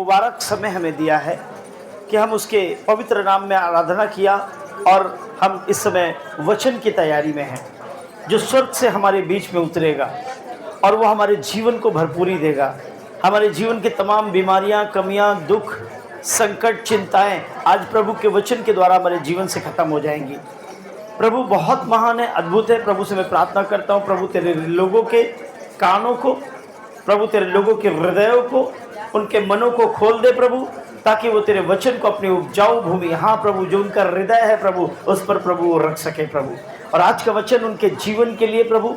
मुबारक समय हमें दिया है कि हम उसके पवित्र नाम में आराधना किया और हम इस समय वचन की तैयारी में हैं जो स्वर्ग से हमारे बीच में उतरेगा और वो हमारे जीवन को भरपूरी देगा। हमारे जीवन की तमाम बीमारियां, कमियां, दुख, संकट, चिंताएं आज प्रभु के वचन के द्वारा हमारे जीवन से खत्म हो जाएंगी। प्रभु बहुत महान है, अद्भुत है। प्रभु से मैं प्रार्थना करता हूँ, प्रभु तेरे लोगों के कानों को, प्रभु तेरे लोगों के हृदयों को, उनके मनों को खोल दे प्रभु, ताकि वो तेरे वचन को अपनी उपजाऊ भूमि, हाँ प्रभु, जो उनका हृदय है प्रभु, उस पर प्रभु वो रख सके प्रभु। और आज का वचन उनके जीवन के लिए प्रभु,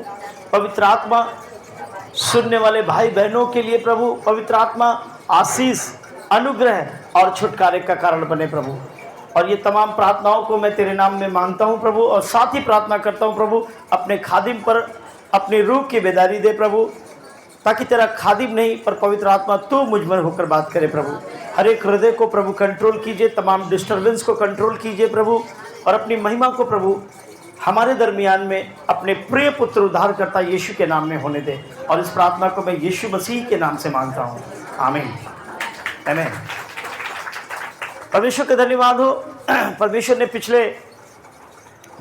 पवित्र आत्मा सुनने वाले भाई बहनों के लिए प्रभु, पवित्र आत्मा आशीष, अनुग्रह और छुटकारे का कारण बने प्रभु। और ये तमाम प्रार्थनाओं को मैं तेरे नाम में मांगता हूँ प्रभु, और साथ ही प्रार्थना करता हूँ प्रभु, अपने खादिम पर अपनी रूह की बेदारी दे प्रभु, ताकि तेरा खादिम नहीं पर पवित्र आत्मा तू मुझ में होकर बात करे प्रभु। हर एक हृदय को प्रभु कंट्रोल कीजिए, तमाम डिस्टर्बेंस को कंट्रोल कीजिए प्रभु, और अपनी महिमा को प्रभु हमारे दरमियान में अपने प्रिय पुत्र उद्धारकर्ता यीशु के नाम में होने दे। और इस प्रार्थना को मैं यीशु मसीह के नाम से मांगता हूँ, आमीन, आमीन। परमेश्वर का धन्यवाद हो। परमेश्वर ने पिछले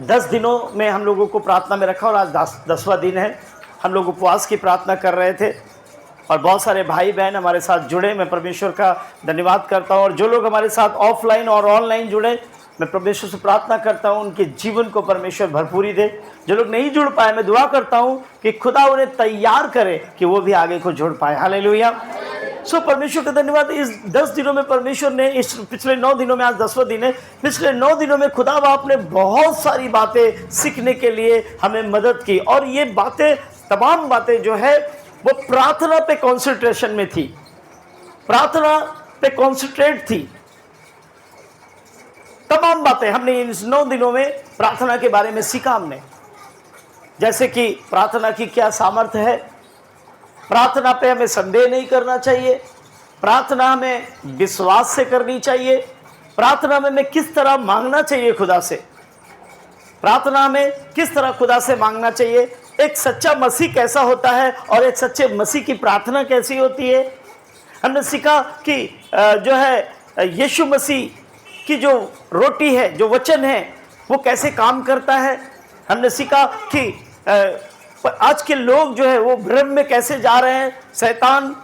10 दिनों में हम लोगों को प्रार्थना में रखा और आज 10वां दिन है। हम लोग उपवास की प्रार्थना कर रहे थे और बहुत सारे भाई बहन हमारे साथ जुड़े। मैं परमेश्वर का धन्यवाद करता हूँ। और जो लोग हमारे साथ ऑफलाइन और ऑनलाइन जुड़े, मैं परमेश्वर से प्रार्थना करता हूँ उनके जीवन को परमेश्वर भरपूरी दे। जो लोग नहीं जुड़ पाए, मैं दुआ करता हूँ कि खुदा उन्हें तैयार करे कि वो भी आगे को जुड़ पाए। हालेलुया। सो परमेश्वर का धन्यवाद। इस 10 दिनों में परमेश्वर ने, इस पिछले 9 दिनों में, आज 10वां दिन है, पिछले 9 दिनों में खुदा बाप ने बहुत सारी बातें सीखने के लिए हमें मदद की। और ये बातें, तमाम बातें जो है वो प्रार्थना पे कंसंट्रेशन में थी, प्रार्थना पे कंसंट्रेट थी। तमाम बातें हमने इन 9 दिनों में प्रार्थना के बारे में सीखा हमने, जैसे कि प्रार्थना की क्या सामर्थ्य है, प्रार्थना पे हमें संदेह नहीं करना चाहिए, प्रार्थना हमें विश्वास से करनी चाहिए, प्रार्थना में हमें किस तरह मांगना चाहिए खुदा से, प्रार्थना में किस तरह खुदा से मांगना चाहिए, एक सच्चा मसीह कैसा होता है और एक सच्चे मसीह की प्रार्थना कैसी होती है। हमने सीखा कि जो है यीशु मसीह की जो रोटी है, जो वचन है, वो कैसे काम करता है। हमने सीखा कि आज के लोग जो है वो भ्रम में कैसे जा रहे हैं, शैतान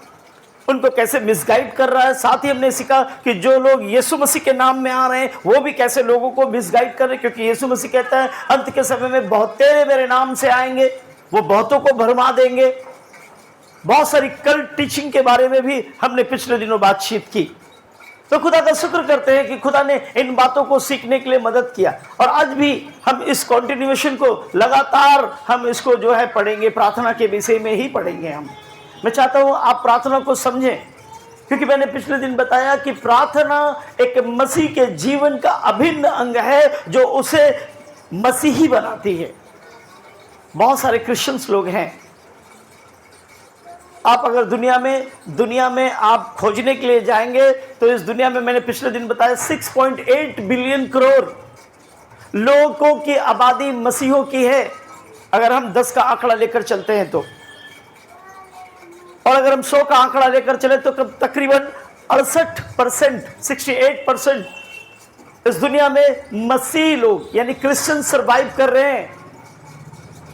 उनको कैसे मिसगाइड कर रहा है। साथ ही हमने सीखा कि जो लोग यीशु मसीह के नाम में आ रहे हैं वो भी कैसे लोगों को मिसगाइड कर रहे हैं, क्योंकि यीशु मसीह कहता है अंत के समय में बहुत तेरे मेरे नाम से आएंगे, वो बहुतों को भरमा देंगे। बहुत सारी कल्ट टीचिंग के बारे में भी हमने पिछले दिनों बातचीत की। तो खुदा का शुक्र करते हैं कि खुदा ने इन बातों को सीखने के लिए मदद किया। और आज भी हम इस कॉन्टिन्यूएशन को लगातार हम इसको जो है पढ़ेंगे, प्रार्थना के विषय में ही पढ़ेंगे हम। मैं चाहता हूं आप प्रार्थना को समझें, क्योंकि मैंने पिछले दिन बताया कि प्रार्थना एक मसीह के जीवन का अभिन्न अंग है जो उसे मसीही बनाती है। बहुत सारे क्रिश्चियंस लोग हैं, आप अगर दुनिया में आप खोजने के लिए जाएंगे तो इस दुनिया में, मैंने पिछले दिन बताया, 6.8 बिलियन करोड़ लोगों की आबादी मसीहों की है, अगर हम 10 का आंकड़ा लेकर चलते हैं तो। और अगर हम 100 का आंकड़ा लेकर चले तो तकरीबन 68%, 68% इस दुनिया में मसीही लोग यानी क्रिश्चियन सरवाइव कर रहे हैं।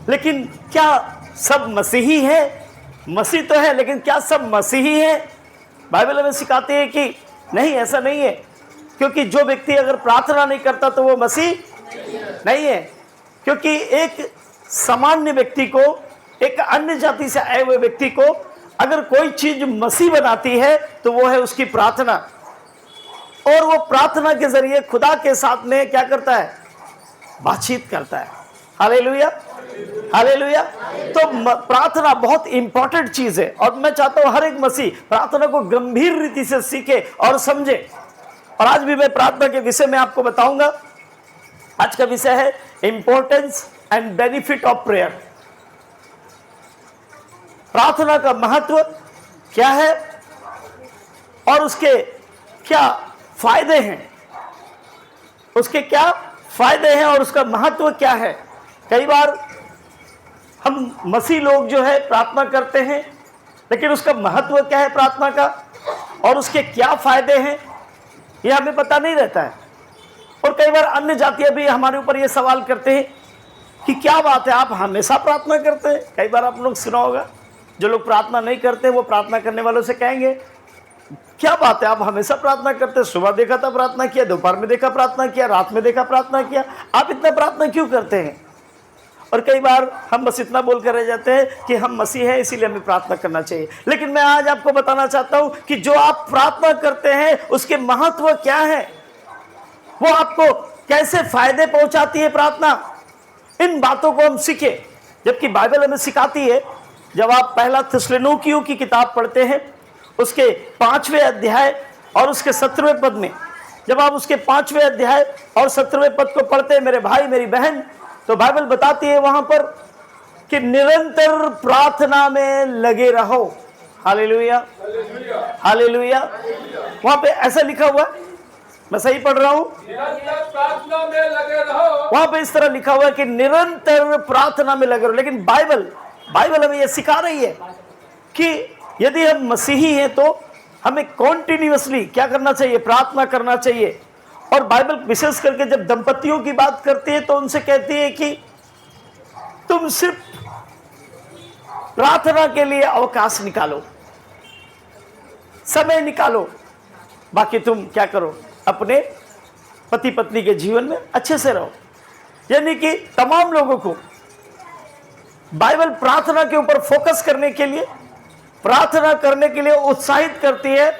लेकिन क्या सब मसीही हैं? मसीह तो है, लेकिन क्या सब मसीही हैं? बाइबल हमें सिखाती है कि नहीं, ऐसा नहीं है। क्योंकि जो व्यक्ति अगर प्रार्थना नहीं करता तो वो मसीह नहीं है। क्योंकि एक सामान्य व्यक्ति को, एक अन्य जाति से आए हुए व्यक्ति को अगर कोई चीज मसीह बनाती है तो वो है उसकी प्रार्थना। और वो प्रार्थना के जरिए खुदा के साथ में क्या करता है? बातचीत करता है। Hallelujah, hallelujah. तो प्रार्थना बहुत इंपॉर्टेंट चीज है और मैं चाहता हूं हर एक मसीह प्रार्थना को गंभीर रीति से सीखे और समझे। और आज भी मैं प्रार्थना के विषय में आपको बताऊंगा। आज का विषय है importance and benefit of prayer. प्रार्थना का महत्व क्या है और उसके क्या फायदे हैं, उसके क्या फायदे हैं और उसका महत्व क्या है। कई बार हम मसीह लोग जो है प्रार्थना करते हैं, लेकिन उसका महत्व क्या है प्रार्थना का? और उसके क्या फायदे हैं ये हमें पता नहीं रहता है। और कई बार अन्य जातियां भी हमारे ऊपर ये सवाल करते हैं कि क्या बात है, आप हमेशा प्रार्थना करते हैं। कई बार आप लोग सुना होगा, जो लोग प्रार्थना नहीं करते वो प्रार्थना करने वालों से कहेंगे, क्या बात है, आप हमेशा प्रार्थना करते हैं, सुबह देखा था प्रार्थना किया, दोपहर में देखा प्रार्थना किया, रात में देखा प्रार्थना किया, आप इतना प्रार्थना क्यों करते हैं? और कई बार हम बस इतना बोल कर रह जाते हैं कि हम मसीह हैं इसीलिए हमें प्रार्थना करना चाहिए। लेकिन मैं आज आपको बताना चाहता हूं कि जो आप प्रार्थना करते हैं उसके महत्व क्या है, वो आपको कैसे फायदे पहुंचाती है प्रार्थना, इन बातों को हम सीखें। जबकि बाइबल हमें सिखाती है, जब आप पहला थिस्सलुनीकियों की किताब पढ़ते हैं उसके 5वें अध्याय और उसके 17वें पद में, जब आप उसके 5वें अध्याय और 17वें पद को पढ़ते हैं मेरे भाई मेरी बहन, तो बाइबल बताती है वहां पर कि निरंतर प्रार्थना में लगे रहो। Hallelujah, hallelujah. वहां पे ऐसा लिखा हुआ है, मैं सही पढ़ रहा हूं? निरंतर प्रार्थना में लगे रहो। वहां पे इस तरह लिखा हुआ है कि निरंतर प्रार्थना में लगे रहो। लेकिन बाइबल हमें यह सिखा रही है कि यदि हम मसीही हैं तो हमें कॉन्टिन्यूअसली क्या करना चाहिए, प्रार्थना करना चाहिए। और बाइबल विशेष करके जब दंपतियों की बात करती है तो उनसे कहती है कि तुम सिर्फ प्रार्थना के लिए अवकाश निकालो, समय निकालो, बाकी तुम क्या करो, अपने पति पत्नी के जीवन में अच्छे से रहो। यानी कि तमाम लोगों को बाइबल प्रार्थना के ऊपर फोकस करने के लिए, प्रार्थना करने के लिए उत्साहित करती है।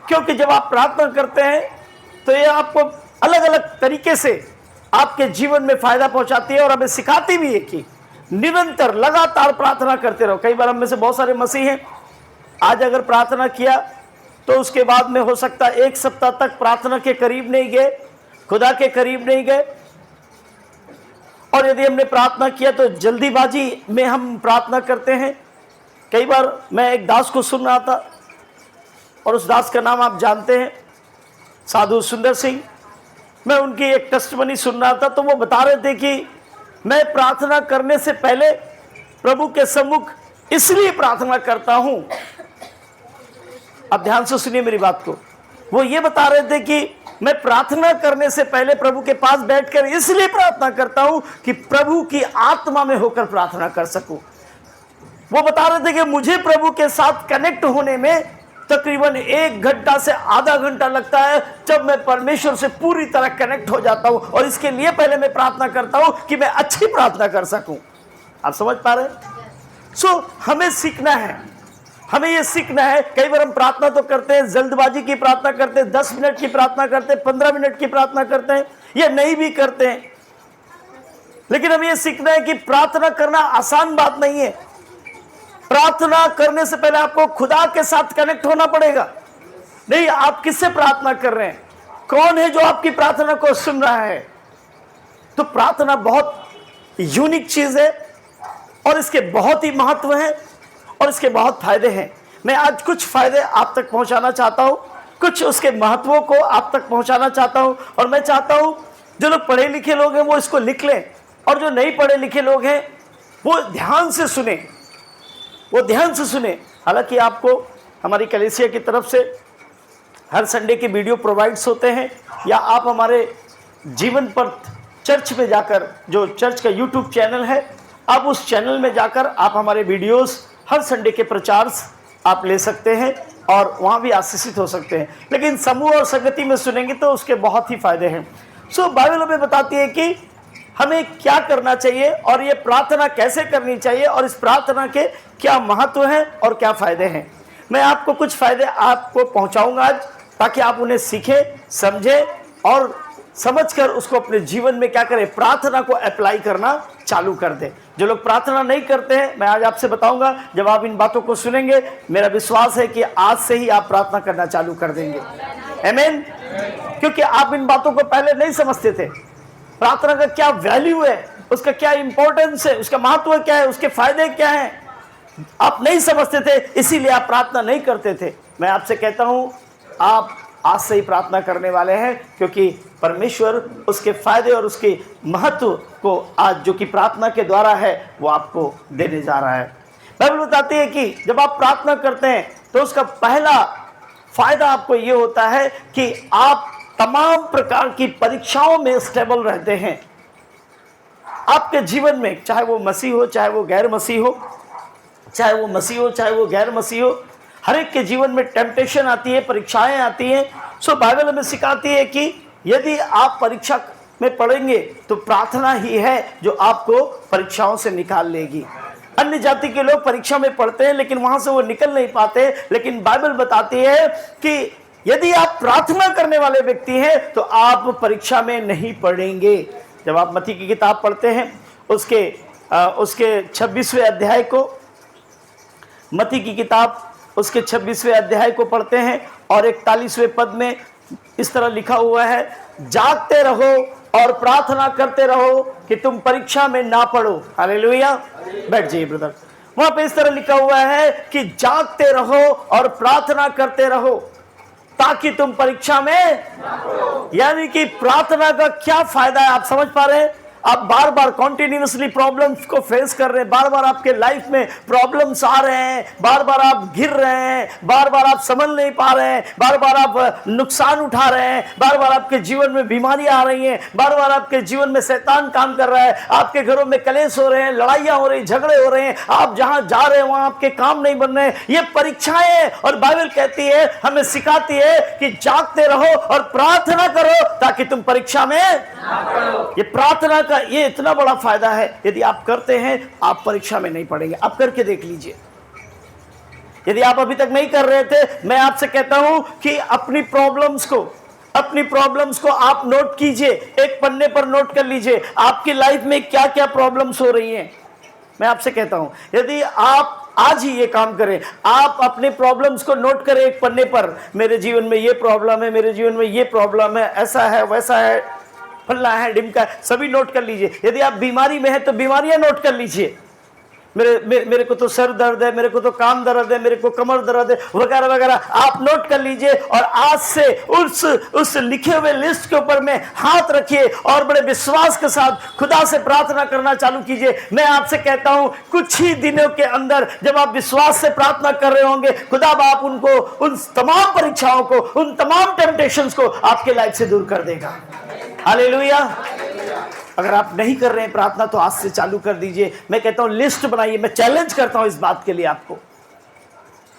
क्योंकि जब आप प्रार्थना करते हैं तो ये आपको अलग अलग तरीके से आपके जीवन में फायदा पहुंचाती है और हमें सिखाती भी है कि निरंतर लगातार प्रार्थना करते रहो। कई बार हम में से बहुत सारे मसीह हैं, आज अगर प्रार्थना किया तो उसके बाद में हो सकता है 1 सप्ताह तक प्रार्थना के करीब नहीं गए, खुदा के करीब नहीं गए। और यदि हमने प्रार्थना किया तो जल्दीबाजी में हम प्रार्थना करते हैं। कई बार मैं एक दास को सुन रहा था और उस दास का नाम आप जानते हैं, साधु सुंदर सिंह। मैं उनकी एक टेस्टिमनी सुन रहा था तो वो बता रहे थे कि मैं प्रार्थना करने से पहले प्रभु के सम्मुख इसलिए प्रार्थना करता हूं। अब ध्यान से सुनिए मेरी बात को। वो ये बता रहे थे कि मैं प्रार्थना करने से पहले प्रभु के पास बैठकर इसलिए प्रार्थना करता हूं कि प्रभु की आत्मा में होकर प्रार्थना कर सकूं। वो बता रहे थे कि मुझे प्रभु के साथ कनेक्ट होने में तकरीबन 1 घंटा से आधा घंटा लगता है, जब मैं परमेश्वर से पूरी तरह कनेक्ट हो जाता हूं। और इसके लिए पहले मैं प्रार्थना करता हूं कि मैं अच्छी प्रार्थना कर सकूं। आप समझ पा रहे हैं? हमें सीखना है, हमें यह सीखना है। कई बार हम प्रार्थना तो करते हैं, जल्दबाजी की प्रार्थना करते हैं, 10 मिनट की प्रार्थना करते हैं, 15 मिनट की प्रार्थना करते हैं, या नहीं भी करते हैं। लेकिन हमें यह सीखना है कि प्रार्थना करना आसान बात नहीं है। प्रार्थना करने से पहले आपको खुदा के साथ कनेक्ट होना पड़ेगा। नहीं, आप किससे प्रार्थना कर रहे हैं, कौन है जो आपकी प्रार्थना को सुन रहा है? तो प्रार्थना बहुत यूनिक चीज है और इसके बहुत ही महत्व है और इसके बहुत फायदे हैं। मैं आज कुछ फायदे आप तक पहुंचाना चाहता हूं, कुछ उसके महत्वों को आप तक पहुंचाना चाहता हूं। और मैं चाहता हूं जो लोग पढ़े लिखे लोग हैं वो इसको लिख लें, और जो नहीं पढ़े लिखे लोग हैं वो ध्यान से सुने, वो ध्यान से सुने। हालांकि आपको हमारी कलीसिया की तरफ से हर संडे की वीडियो प्रोवाइड्स होते हैं, या आप हमारे जीवन पर चर्च में जाकर, जो चर्च का यूट्यूब चैनल है, आप उस चैनल में जाकर आप हमारे वीडियोस हर संडे के प्रचार आप ले सकते हैं और वहाँ भी आशीषित हो सकते हैं। लेकिन समूह और संगति में सुनेंगे तो उसके बहुत ही फायदे हैं। बाइबल हमें बताती है कि हमें क्या करना चाहिए और ये प्रार्थना कैसे करनी चाहिए और इस प्रार्थना के क्या महत्व हैं और क्या फायदे हैं। मैं आपको कुछ फायदे आपको पहुंचाऊंगा आज, ताकि आप उन्हें सीखें, समझें और समझकर उसको अपने जीवन में क्या करें, प्रार्थना को अप्लाई करना चालू कर दें। जो लोग प्रार्थना नहीं करते हैं, मैं आज आपसे बताऊंगा, जब आप इन बातों को सुनेंगे मेरा विश्वास है कि आज से ही आप प्रार्थना करना चालू कर देंगे। आमीन। क्योंकि आप इन बातों को पहले नहीं समझते थे। प्रार्थना का क्या वैल्यू है, उसका क्या इंपॉर्टेंस है, उसका महत्व क्या है, उसके फायदे क्या हैं, आप नहीं समझते थे, इसीलिए आप प्रार्थना नहीं करते थे। मैं आपसे कहता हूं आप आज से ही प्रार्थना करने वाले हैं, क्योंकि परमेश्वर उसके फायदे और उसके महत्व को आज जो कि प्रार्थना के द्वारा है वो आपको देने जा रहा है। बाइबल बताती है कि जब आप प्रार्थना करते हैं तो उसका पहला फायदा आपको ये होता है कि आप तमाम प्रकार की परीक्षाओं में स्टेबल रहते हैं। आपके जीवन में चाहे वो मसीह हो, चाहे वो गैर मसीह हो, चाहे वो मसीह हो, चाहे वो गैर मसीह हो, हर एक के जीवन में टेम्पटेशन आती है, परीक्षाएं आती हैं। सो बाइबल हमें सिखाती है कि यदि आप परीक्षा में पढ़ेंगे तो प्रार्थना ही है जो आपको परीक्षाओं से निकाल लेगी। अन्य जाति के लोग परीक्षा में पढ़ते हैं लेकिन वहां से वो निकल नहीं पाते, लेकिन बाइबल बताती है कि यदि आप प्रार्थना करने वाले व्यक्ति हैं तो आप परीक्षा में नहीं पढ़ेंगे। जब आप मत्ती की किताब पढ़ते हैं उसके 26वें अध्याय को, मत्ती की किताब उसके 26वें अध्याय को पढ़ते हैं और 41वें पद में इस तरह लिखा हुआ है, जागते रहो और प्रार्थना करते रहो कि तुम परीक्षा में ना पड़ो। हालेलुया। बैठ जाइए ब्रदर। वहां पे इस तरह लिखा हुआ है कि जागते रहो और प्रार्थना करते रहो ताकि तुम परीक्षा में, यानी कि प्रार्थना का क्या फायदा है आप समझ पा रहे हैं? आप बार बार कॉन्टिन्यूसली प्रॉब्लम्स को फेस कर रहे हैं, बार बार आपके लाइफ में प्रॉब्लम्स आ रहे हैं, बार बार आप गिर रहे हैं, बार बार आप संभल नहीं पा रहे हैं, बार बार आप नुकसान उठा रहे हैं, बार बार आपके जीवन में बीमारियां आ रही हैं, बार बार आपके जीवन में शैतान काम कर रहा है, आपके घरों में कलेश हो रहे हैं, लड़ाइयां हो रही, झगड़े हो रहे हैं, आप जहां जा रहे हैं वहां आपके काम नहीं बन रहे हैं। ये परीक्षाएं हैं और बाइबल कहती है, हमें सिखाती है कि जागते रहो और प्रार्थना करो ताकि तुम परीक्षा में। ये प्रार्थना का ये इतना बड़ा फायदा है, यदि आप करते हैं आप परीक्षा में नहीं पड़ेंगे। आप करके देख लीजिए। यदि आप अभी तक नहीं कर रहे थे, मैं आपसे कहता हूं कि अपनी प्रॉब्लम्स को आप नोट कीजिए, एक पन्ने पर नोट कर लीजिए आपकी लाइफ में क्या क्या प्रॉब्लम्स हो रही हैं। मैं आपसे कहता हूं यदि आप आज ही ये काम करें, आप अपने प्रॉब्लम्स को नोट करें एक पन्ने पर, मेरे जीवन में ये प्रॉब्लम है, मेरे जीवन में ये प्रॉब्लम है, ऐसा है, वैसा है, फलना है, ढिमका है, सभी नोट कर लीजिए। यदि आप बीमारी में हैं तो बीमारियां नोट कर लीजिए। मेरे को तो सर दर्द है, मेरे को तो कान दर्द है, मेरे को कमर दर्द है, वगैरह वगैरह आप नोट कर लीजिए और आज से उस लिखे हुए लिस्ट के ऊपर में हाथ रखिए और बड़े विश्वास के साथ खुदा से प्रार्थना करना चालू कीजिए। मैं आपसे कहता हूं कुछ ही दिनों के अंदर जब आप विश्वास से प्रार्थना कर रहे होंगे, खुदा बाप उनको, उन तमाम परीक्षाओं को, उन तमाम टेम्पटेशंस को आपके लाइफ से दूर कर देगा। हालेलुया। अगर आप नहीं कर रहे हैं प्रार्थना तो आज से चालू कर दीजिए। मैं कहता हूं लिस्ट बनाइए। मैं चैलेंज करता हूं इस बात के लिए आपको,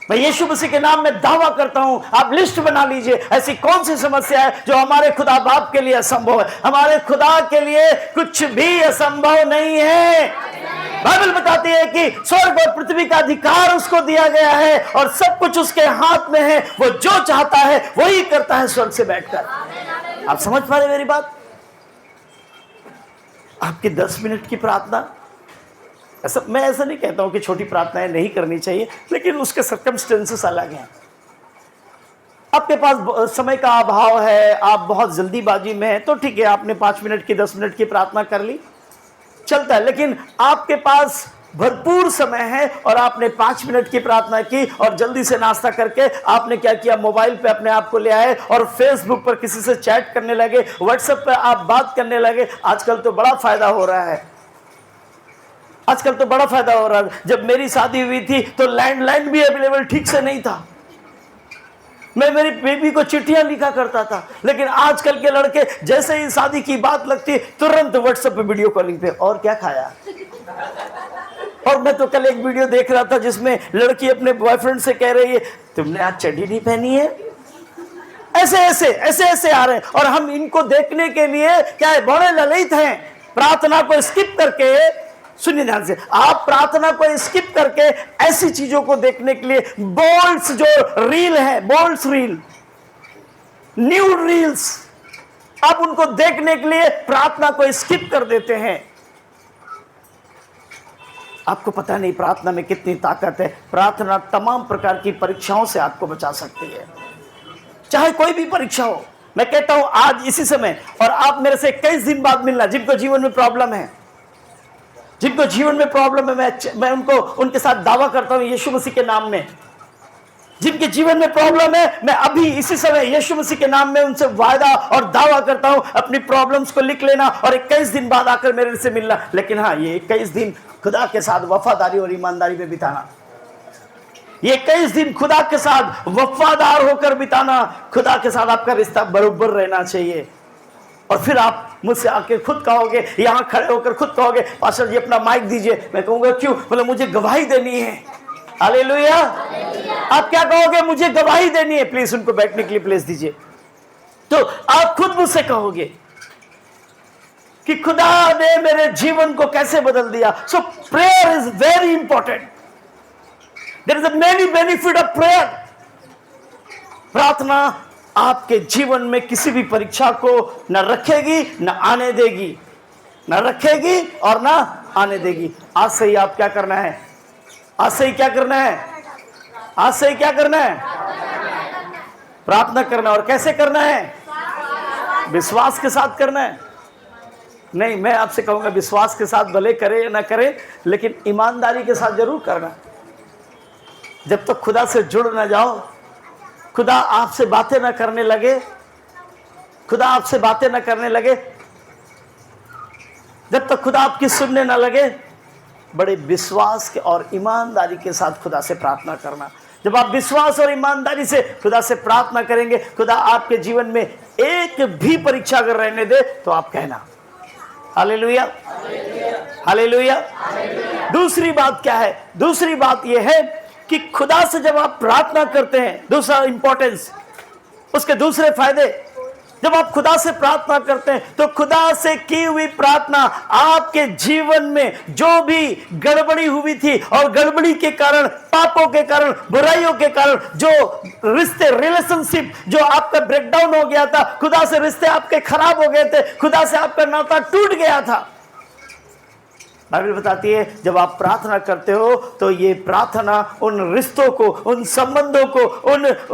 मैं यीशु मसीह के नाम में दावा करता हूं, आप लिस्ट बना लीजिए। ऐसी कौन सी समस्या है जो हमारे खुदा बाप के लिए असंभव है? हमारे खुदा के लिए कुछ भी असंभव नहीं है। बाइबल बताती है कि स्वर्ग और पृथ्वी का अधिकार उसको दिया गया है और सब कुछ उसके हाथ में है। वो जो चाहता है वही करता है स्वर्ग से बैठकर। आप समझ पा रहे मेरी बात? आपकी 10 मिनट की प्रार्थना, मैं ऐसा नहीं कहता हूं कि छोटी प्रार्थनाएं नहीं करनी चाहिए, लेकिन उसके सर्कमस्टेंसेस अलग हैं। आपके पास समय का अभाव है, आप बहुत जल्दीबाजी में हैं, तो ठीक है, आपने 5 मिनट की 10 मिनट की प्रार्थना कर ली, चलता है। लेकिन आपके पास भरपूर समय है और आपने 5 मिनट की प्रार्थना की और जल्दी से नाश्ता करके आपने क्या किया, मोबाइल पे अपने आप को ले आए और फेसबुक पर किसी से चैट करने लगे, व्हाट्सएप पे आप बात करने लगे। आजकल तो बड़ा फायदा हो रहा है, आजकल तो बड़ा फायदा हो रहा है। जब मेरी शादी हुई थी तो लैंडलाइन भी अवेलेबल ठीक से नहीं था। मैं मेरी बेबी को चिट्ठियां लिखा करता था, लेकिन आजकल के लड़के जैसे ही शादी की बात लगती तुरंत व्हाट्सएप पे वीडियो कॉलिंग पे, और क्या खाया। और मैं तो कल एक वीडियो देख रहा था जिसमें लड़की अपने बॉयफ्रेंड से कह रही है, तुमने आज चड्डी नहीं पहनी है। ऐसे ऐसे आ रहे हैं और हम इनको देखने के लिए क्या है, बड़े ललित हैं। प्रार्थना को स्किप करके, सुनिए ध्यान से, आप प्रार्थना को स्किप करके ऐसी चीजों को देखने के लिए बोल्ड्स जो रील है, बोल्ड्स रील, न्यू रील्स, आप उनको देखने के लिए प्रार्थना को स्किप कर देते हैं। आपको पता नहीं प्रार्थना में कितनी ताकत है। प्रार्थना तमाम प्रकार की परीक्षाओं से आपको बचा सकती है, चाहे कोई भी परीक्षा हो। मैं कहता हूं आज इसी समय, और आप मेरे से 21 दिन बाद मिलना, जिनको जीवन में प्रॉब्लम है, जिनको जीवन में प्रॉब्लम है, मैं उनके साथ दावा करता हूं यीशु मसीह के नाम में, जिनके जीवन में प्रॉब्लम है, मैं अभी इसी समय यीशु मसीह के नाम में उनसे वायदा और दावा करता हूं, अपनी प्रॉब्लम्स को लिख लेना और 21 दिन बाद आकर मेरे से मिलना। लेकिन हाँ, ये 21 दिन खुदा के साथ वफादारी और ईमानदारी में बिताना। ये 21 दिन खुदा के साथ वफादार होकर बिताना, खुदा के साथ आपका रिश्ता बराबर रहना चाहिए। और फिर आप मुझसे आके खुद कहोगे, यहां खड़े होकर खुद कहोगे, पास्टर जी अपना माइक दीजिए। मैं कहूंगा क्यों? बोले मुझे गवाही देनी है। हालेलुया। आप क्या कहोगे? मुझे गवाही देनी है। प्लीज उनको बैठने के लिए प्लेस दीजिए। तो आप खुद मुझसे कहोगे कि खुदा ने मेरे जीवन को कैसे बदल दिया। So prayer is very important. There is a many benefit of prayer. प्रार्थना आपके जीवन में किसी भी परीक्षा को न रखेगी न आने देगी, न रखेगी और न आने देगी। आज से ही आप क्या करना है? आज से ही क्या करना है? आज से ही क्या करना है? प्रार्थना करना। और कैसे करना है? विश्वास के साथ करना है। नहीं, मैं आपसे कहूंगा विश्वास के साथ भले करे या ना करे, लेकिन ईमानदारी के साथ जरूर करना। जब तक खुदा से जुड़ ना जाओ, खुदा आपसे बातें ना करने लगे, खुदा आपसे बातें ना करने लगे, जब तक खुदा आपकी सुनने ना लगे, बड़े विश्वास के और ईमानदारी के साथ खुदा से प्रार्थना करना। जब आप विश्वास और ईमानदारी से खुदा से प्रार्थना करेंगे, खुदा आपके जीवन में एक भी परीक्षा अगर रहने दे तो आप कहना हालेलुया, हालेलुया। दूसरी बात क्या है? दूसरी बात यह है कि खुदा से जब आप प्रार्थना करते हैं, दूसरा इंपॉर्टेंस, उसके दूसरे फायदे, जब आप खुदा से प्रार्थना करते हैं तो खुदा से की हुई प्रार्थना आपके जीवन में जो भी गड़बड़ी हुई थी और गड़बड़ी के कारण, पापों के कारण, बुराइयों के कारण जो रिश्ते, रिलेशनशिप जो आपका ब्रेकडाउन हो गया था, खुदा से रिश्ते आपके खराब हो गए थे, खुदा से आपका नाता टूट गया था, बाइबल बताती है जब आप प्रार्थना करते हो तो ये प्रार्थना उन रिश्तों को, उन संबंधों को,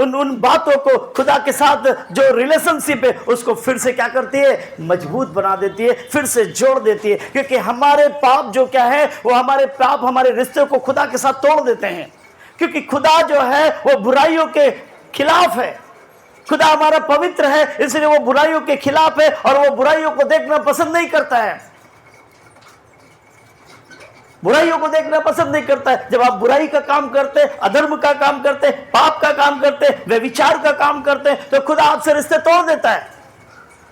उन बातों को, खुदा के साथ जो रिलेशनशिप है उसको फिर से क्या करती है? मजबूत बना देती है, फिर से जोड़ देती है। क्योंकि हमारे पाप जो क्या है, वो हमारे पाप हमारे रिश्ते को खुदा के साथ तोड़ देते हैं। क्योंकि खुदा जो है वो बुराइयों के खिलाफ है। खुदा हमारा पवित्र है, इसलिए वो बुराइयों के खिलाफ है और वो बुराइयों को देखना पसंद नहीं करता है, बुराइयों को देखना पसंद नहीं करता है। जब आप बुराई का काम करते, अधर्म का काम करते, पाप का काम करते, व्यभिचार का काम करते, तो खुदा आपसे रिश्ते तोड़ देता है।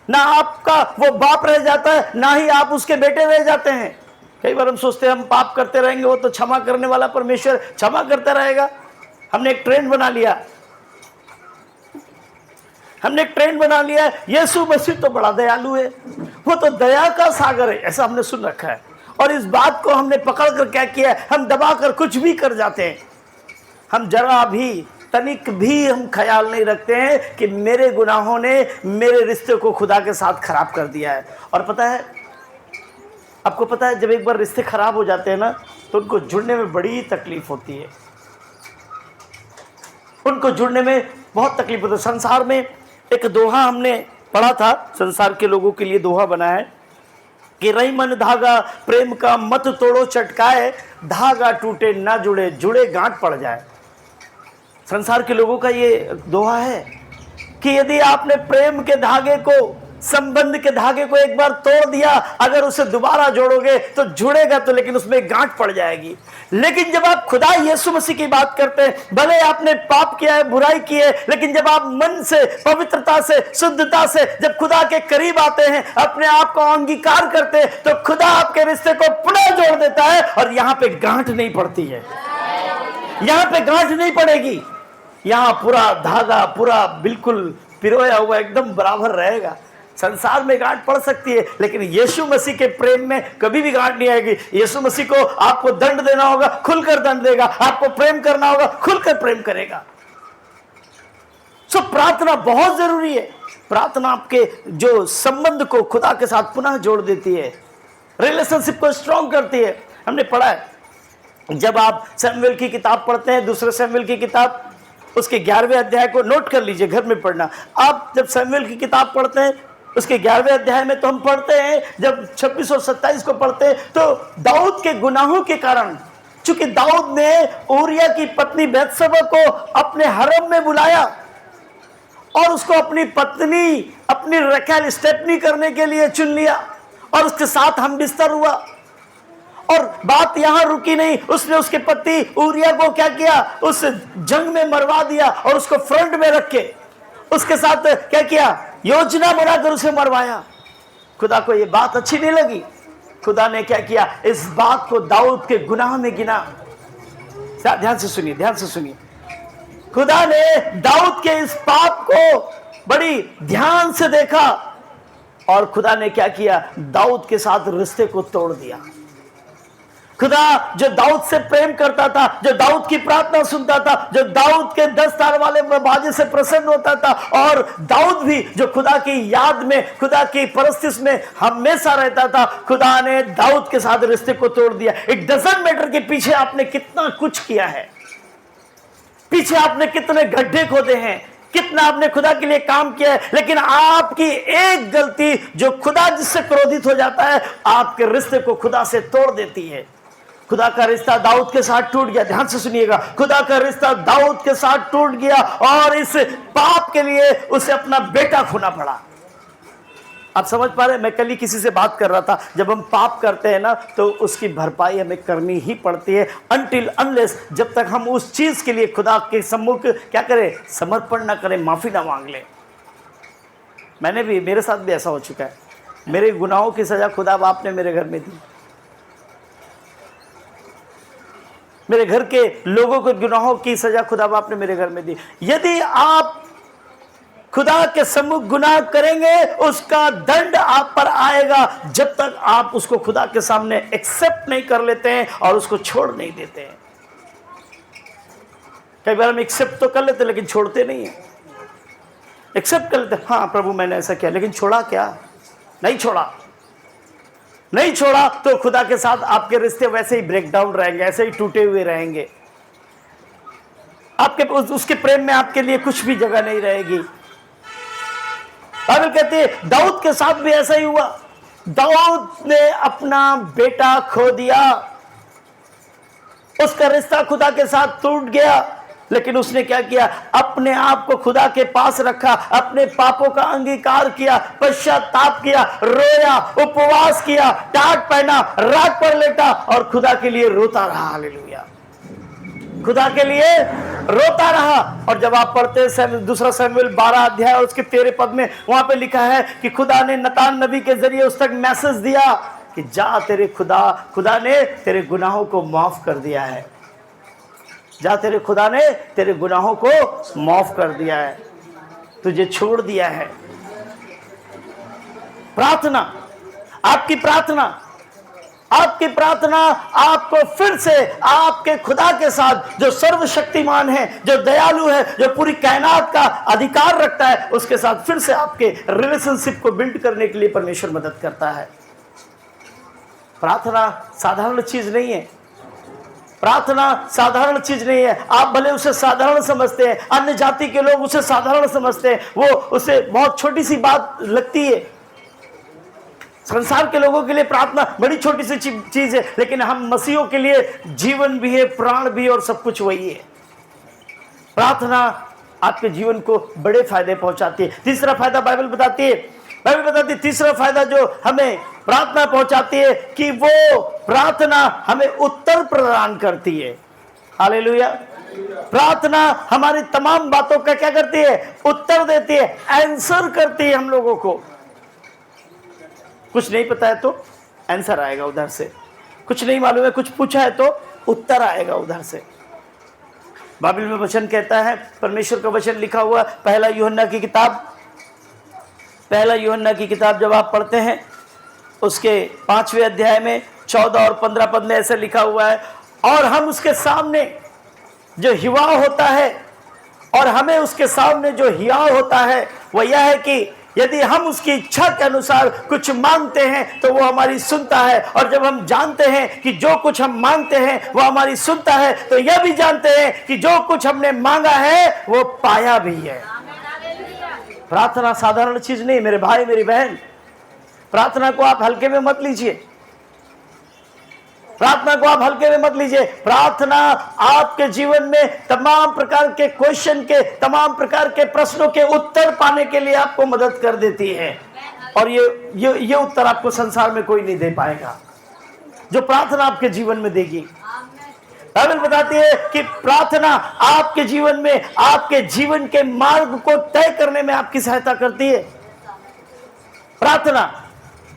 ना आपका वो बाप रह जाता है, ना ही आप उसके बेटे रह जाते हैं। कई बार हम सोचते हैं हम पाप करते रहेंगे, वो तो क्षमा करने वाला परमेश्वर क्षमा करता रहेगा। हमने एक ट्रेंड बना लिया, हमने एक ट्रेंड बना लिया, यीशु मसीह तो बड़ा दयालु है, वो तो दया का सागर है, ऐसा हमने सुन रखा है। और इस बात को हमने पकड़कर क्या किया, हम दबाकर कुछ भी कर जाते हैं। हम जरा भी, तनिक भी हम ख्याल नहीं रखते हैं कि मेरे गुनाहों ने मेरे रिश्ते को खुदा के साथ खराब कर दिया है। और पता है, आपको पता है जब एक बार रिश्ते खराब हो जाते हैं ना, तो उनको जुड़ने में बड़ी तकलीफ होती है, उनको जुड़ने में बहुत तकलीफ होती है। संसार में एक दोहा हमने पढ़ा था, संसार के लोगों के लिए दोहा बना है कि रही मन धागा प्रेम का मत तोड़ो चटकाए, धागा टूटे ना जुड़े, जुड़े गांठ पड़ जाए। संसार के लोगों का ये दोहा है कि यदि आपने प्रेम के धागे को, संबंध के धागे को एक बार तोड़ दिया, अगर उसे दोबारा जोड़ोगे तो जुड़ेगा तो, लेकिन उसमें गांठ पड़ जाएगी। लेकिन जब आप खुदा यीशु मसीह की बात करते हैं, भले आपने पाप किया है, बुराई की है, लेकिन जब आप मन से, पवित्रता से, शुद्धता से जब खुदा के करीब आते हैं, अपने आप को अंगीकार करते हैं, तो खुदा आपके रिश्ते को पुनः जोड़ देता है और यहां पे गांठ नहीं पड़ती है, यहां पे गांठ नहीं पड़ेगी, यहां पूरा धागा पूरा बिल्कुल पिरोया हुआ एकदम बराबर रहेगा। संसार में गांठ पड़ सकती है, लेकिन यीशु मसीह के प्रेम में कभी भी गांठ नहीं आएगी। यीशु मसीह को आपको दंड देना होगा, खुलकर दंड देगा, आपको प्रेम करना होगा, खुलकर प्रेम करेगा। सो प्रार्थना बहुत जरूरी है। प्रार्थना आपके जो संबंध को खुदा के साथ पुनः जोड़ देती है, रिलेशनशिप को स्ट्रॉन्ग करती है। हमने पढ़ा है, जब आप शमूएल की किताब पढ़ते हैं, दूसरे शमूएल की किताब, उसके 11वें अध्याय को नोट कर लीजिए, घर में पढ़ना। आप जब शमूएल की किताब पढ़ते हैं, उसके 11वें अध्याय में तो हम पढ़ते हैं, जब 26 और 27 को पढ़ते हैं, तो दाऊद के गुनाहों के कारण, चूंकि दाऊद ने ऊरिया की पत्नी बैतशबा को अपने हरम में बुलाया और उसको अपनी पत्नी, अपनी रखैल स्टेपनी करने के लिए चुन लिया और उसके साथ हम बिस्तर हुआ, और बात यहां रुकी नहीं, उसने उसके पति ऊरिया को क्या किया, उस जंग में मरवा दिया और उसको फ्रंट में रख के उसके साथ क्या किया, योजना बनाकर उसे मरवाया। खुदा को यह बात अच्छी नहीं लगी। खुदा ने क्या किया, इस बात को दाऊद के गुनाह में गिना। ध्यान से सुनिए, ध्यान से सुनिए। खुदा ने दाऊद के इस पाप को बड़ी ध्यान से देखा और खुदा ने क्या किया, दाऊद के साथ रिश्ते को तोड़ दिया। खुदा जो दाऊद से प्रेम करता था, जो दाऊद की प्रार्थना सुनता था, जो दाऊद के 10 तार वाले बाजे से प्रसन्न होता था, और दाऊद भी जो खुदा की याद में, खुदा की परस्तिश में हमेशा रहता था, खुदा ने दाऊद के साथ रिश्ते को तोड़ दिया। इट डजंट मैटर कि पीछे आपने कितना कुछ किया है, पीछे आपने कितने गड्ढे खोदे हैं, कितना आपने खुदा के लिए काम किया है, लेकिन आपकी एक गलती जो खुदा जिससे क्रोधित हो जाता है, आपके रिश्ते को खुदा से तोड़ देती है। खुदा का रिश्ता दाऊद के साथ टूट गया। ध्यान से सुनिएगा, खुदा का रिश्ता दाऊद के साथ टूट गया और इस पाप के लिए उसे अपना बेटा खोना पड़ा। आप समझ पा रहे हैं? मैं कल ही किसी से बात कर रहा था, जब हम पाप करते हैं ना तो उसकी भरपाई हमें करनी ही पड़ती है, अनटिल अनलेस, जब तक हम उस चीज के लिए खुदा के सम्मुख क्या करें, समर्पण ना करें, माफी ना मांग लें। मैंने भी, मेरे साथ भी ऐसा हो चुका है। मेरे गुनाहों की सजा खुदा बाप ने मेरे घर में दी, मेरे घर के लोगों के गुनाहों की सजा खुदा बाप ने मेरे घर में दी। यदि आप खुदा के सम्मुख गुनाह करेंगे, उसका दंड आप पर आएगा, जब तक आप उसको खुदा के सामने एक्सेप्ट नहीं कर लेते हैं और उसको छोड़ नहीं देते हैं। कई बार हम एक्सेप्ट तो कर लेते हैं लेकिन छोड़ते नहीं है। एक्सेप्ट कर लेते, हाँ प्रभु मैंने ऐसा किया, लेकिन छोड़ा क्या? नहीं छोड़ा। नहीं छोड़ा तो खुदा के साथ आपके रिश्ते वैसे ही ब्रेक डाउन रहेंगे, ऐसे ही टूटे हुए रहेंगे। आपके उसके प्रेम में आपके लिए कुछ भी जगह नहीं रहेगी। बाइबल कहती है दाऊद के साथ भी ऐसा ही हुआ। दाऊद ने अपना बेटा खो दिया, उसका रिश्ता खुदा के साथ टूट गया, लेकिन उसने क्या किया, अपने आप को खुदा के पास रखा, अपने पापों का अंगीकार किया, पश्चाताप किया, रोया, उपवास किया, टाट पहना, रात पर लेटा और खुदा के लिए रोता रहा। हालेलुया, खुदा के लिए रोता रहा। और जब आप पढ़ते हैं दूसरा शमूएल 12 अध्याय और उसके 13 पद में, वहां पे लिखा है कि खुदा ने नतान नबी के जरिए उस तक मैसेज दिया कि जा, तेरे खुदा ने तेरे गुनाहों को माफ कर दिया है। जा, तेरे खुदा ने तेरे गुनाहों को माफ कर दिया है, तुझे छोड़ दिया है। प्रार्थना, आपकी प्रार्थना आपको फिर से आपके खुदा के साथ, जो सर्वशक्तिमान है, जो दयालु है, जो पूरी कायनात का अधिकार रखता है, उसके साथ फिर से आपके रिलेशनशिप को बिल्ड करने के लिए परमेश्वर मदद करता है। प्रार्थना साधारण चीज नहीं है। प्रार्थना साधारण चीज नहीं है। आप भले उसे साधारण समझते हैं, अन्य जाति के लोग उसे साधारण समझते हैं, वो उसे बहुत छोटी सी बात लगती है। संसार के लोगों के लिए प्रार्थना बड़ी छोटी सी चीज है, लेकिन हम मसीहों के लिए जीवन भी है, प्राण भी है और सब कुछ वही है। प्रार्थना आपके जीवन को बड़े फायदे पहुंचाती है। तीसरा फायदा बाइबल बताती है, तीसरा फायदा जो हमें प्रार्थना पहुंचाती है कि वो प्रार्थना हमें उत्तर प्रदान करती है। हालेलुया। प्रार्थना हमारी तमाम बातों का क्या करती है, उत्तर देती है, आंसर करती है हम लोगों को। कुछ नहीं पता है तो आंसर आएगा उधर से, कुछ नहीं मालूम है, कुछ पूछा है तो उत्तर आएगा उधर से। बाइबल में वचन कहता है, परमेश्वर का वचन लिखा हुआ, पहला यूहन्ना की किताब जब आप पढ़ते हैं उसके 5वें अध्याय में 14 और 15 पद में ऐसे लिखा हुआ है, और हम उसके सामने जो हिवाव होता है, और हमें उसके सामने जो हियाव होता है वह यह है कि यदि हम उसकी इच्छा के अनुसार कुछ मांगते हैं तो वो हमारी सुनता है। और जब हम जानते हैं कि जो कुछ हम मांगते हैं वो हमारी सुनता है, तो यह भी जानते हैं कि जो कुछ हमने मांगा है वो पाया भी है। प्रार्थना साधारण चीज नहीं मेरे भाई मेरी बहन। प्रार्थना को आप हल्के में मत लीजिए, प्रार्थना को आप हल्के में मत लीजिए। प्रार्थना आपके जीवन में तमाम प्रकार के क्वेश्चन के, तमाम प्रकार के प्रश्नों के उत्तर पाने के लिए आपको मदद कर देती है, और ये उत्तर आपको संसार में कोई नहीं दे पाएगा। जो प्रार्थना आपके जीवन में देगी। बाइबल बताती है कि प्रार्थना आपके जीवन में, आपके जीवन के मार्ग को तय करने में आपकी सहायता करती है। प्रार्थना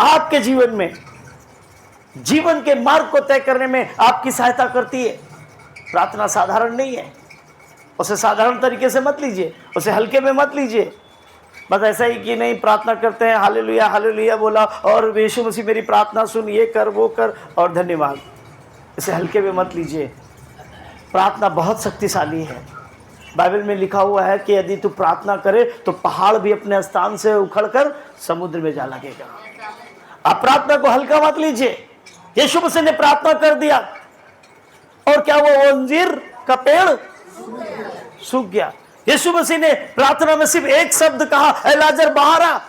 आपके जीवन में जीवन के मार्ग को तय करने में आपकी सहायता करती है। प्रार्थना साधारण नहीं है, उसे साधारण तरीके से मत लीजिए, उसे हल्के में मत लीजिए। बस ऐसा ही कि नहीं प्रार्थना करते हैं, हालेलुया हालेलुया बोला और यीशु मसीह मेरी प्रार्थना सुन, ये कर वो कर और धन्यवाद, इसे हल्के में मत लीजिए। प्रार्थना बहुत शक्तिशाली है। बाइबल में लिखा हुआ है कि यदि तू प्रार्थना करे तो पहाड़ भी अपने स्थान से उखड़कर समुद्र में जा लगेगा। आप प्रार्थना को हल्का मत लीजिए। यीशु मसीह ने प्रार्थना कर दिया और क्या वो अंजीर का पेड़ सूख गया? यीशु मसीह ने प्रार्थना में सिर्फ एक शब्द कहा, ऐ लाजर बाहर आ।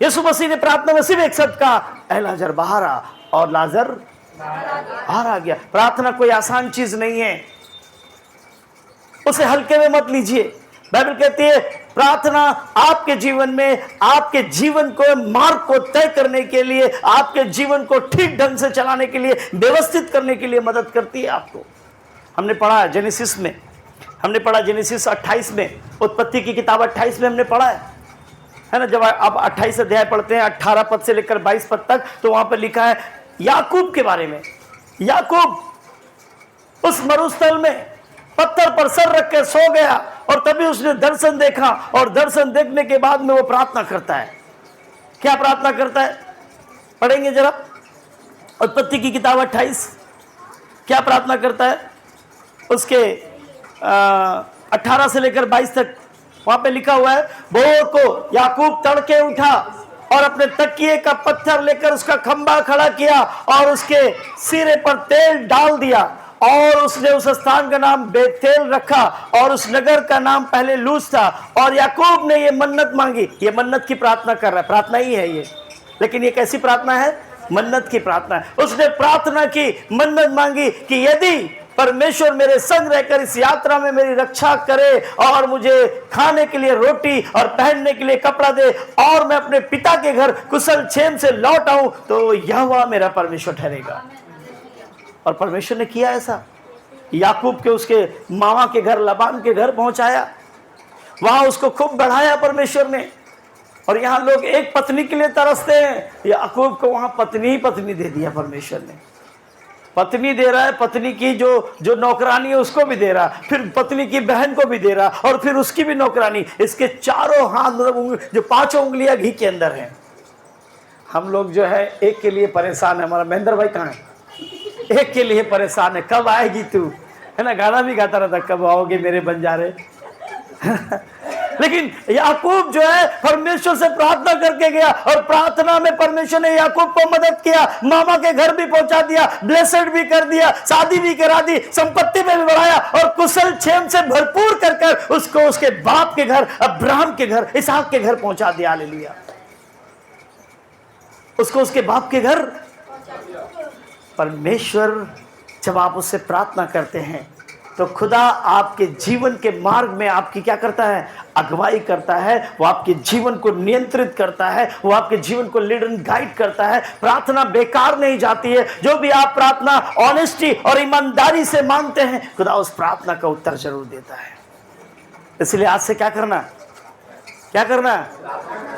यीशु मसीह ने प्रार्थना में सिर्फ एक शब्द कहा, ऐ लाजर बाहर आ, और लाजर बाहर आ गया। प्रार्थना कोई आसान चीज नहीं है, उसे हल्के में मत लीजिए। बाइबल कहती है प्रार्थना आपके जीवन में, आपके जीवन को मार्ग को तय करने के लिए, आपके जीवन को ठीक ढंग से चलाने के लिए, व्यवस्थित करने के लिए मदद करती है आपको। हमने पढ़ा जेनेसिस में, हमने पढ़ा जेनेसिस 28 में, उत्पत्ति की किताब 28 में हमने पढ़ा है ना। जब आप 28 अध्याय पढ़ते हैं 18 पद से लेकर 22 पद तक, तो वहां पर लिखा है याकूब के बारे में। याकूब उस मरुस्थल में पत्थर पर सर रख के सो गया और तभी उसने दर्शन देखा, और दर्शन देखने के बाद में वो प्रार्थना करता है। क्या प्रार्थना करता है? पढ़ेंगे जरा उत्पत्ति की किताब 28, क्या प्रार्थना करता है उसके 18 से लेकर 22 तक। वहां पे लिखा हुआ है, भोर को याकूब तड़के उठा और अपने तकिए का पत्थर लेकर उसका खंबा खड़ा किया और उसके सिरे पर तेल डाल दिया, और उसने उस स्थान का नाम बेतेल रखा, और उस नगर का नाम पहले लूज था। और याकूब ने ये मन्नत मांगी। ये मन्नत की प्रार्थना कर रहा है, प्रार्थना ही है ये, लेकिन ये कैसी प्रार्थना है? मन्नत की प्रार्थना है। उसने प्रार्थना की, मन्नत मांगी कि यदि परमेश्वर मेरे संग रहकर इस यात्रा में मेरी रक्षा करे और मुझे खाने के लिए रोटी और पहनने के लिए कपड़ा दे और मैं अपने पिता के घर कुशल क्षेम से लौट आऊं, तो यहोवा मेरा परमेश्वर ठहरेगा। और परमेश्वर ने किया ऐसा। याकूब के उसके मामा के घर, लबान के घर पहुंचाया, वहां उसको खूब बढ़ाया परमेश्वर ने। और यहां लोग एक पत्नी के लिए तरसते हैं, याकूब को वहां पत्नी ही पत्नी दे दिया परमेश्वर ने। पत्नी दे रहा है, पत्नी की जो नौकरानी है उसको भी दे रहा, फिर पत्नी की बहन को भी दे रहा, और फिर उसकी भी नौकरानी। इसके चारों हाथ, मतलब जो 5 उंगलियां घी के अंदर हैं। हम लोग जो है एक के लिए परेशान है। हमारा महेंद्र भाई कहाँ है? एक के लिए परेशान है, कब आएगी तू, है ना। गाना भी गाता रहता, कब आओगे मेरे बंजारे। लेकिन याकूब जो है परमेश्वर से प्रार्थना करके गया, और प्रार्थना में परमेश्वर ने याकूब को मदद किया, मामा के घर भी पहुंचा दिया, ब्लेसेड भी कर दिया, शादी भी करा दी, संपत्ति में भी बढ़ाया, और कुशल क्षेम से भरपूर कर कर उसको उसके बाप के घर, अब्राहम के घर, इसहाक के घर पहुंचा दिया। हालेलुया। उसको उसके बाप के घर। परमेश्वर जब आप उससे प्रार्थना करते हैं तो खुदा आपके जीवन के मार्ग में आपकी क्या करता है? अगुवाई करता है। वो आपके जीवन को नियंत्रित करता है, वो आपके जीवन को लीड एंड गाइड करता है। प्रार्थना बेकार नहीं जाती है। जो भी आप प्रार्थना ऑनेस्टी और ईमानदारी से मांगते हैं, खुदा उस प्रार्थना का उत्तर जरूर देता है। इसलिए आज से क्या करना? क्या करना?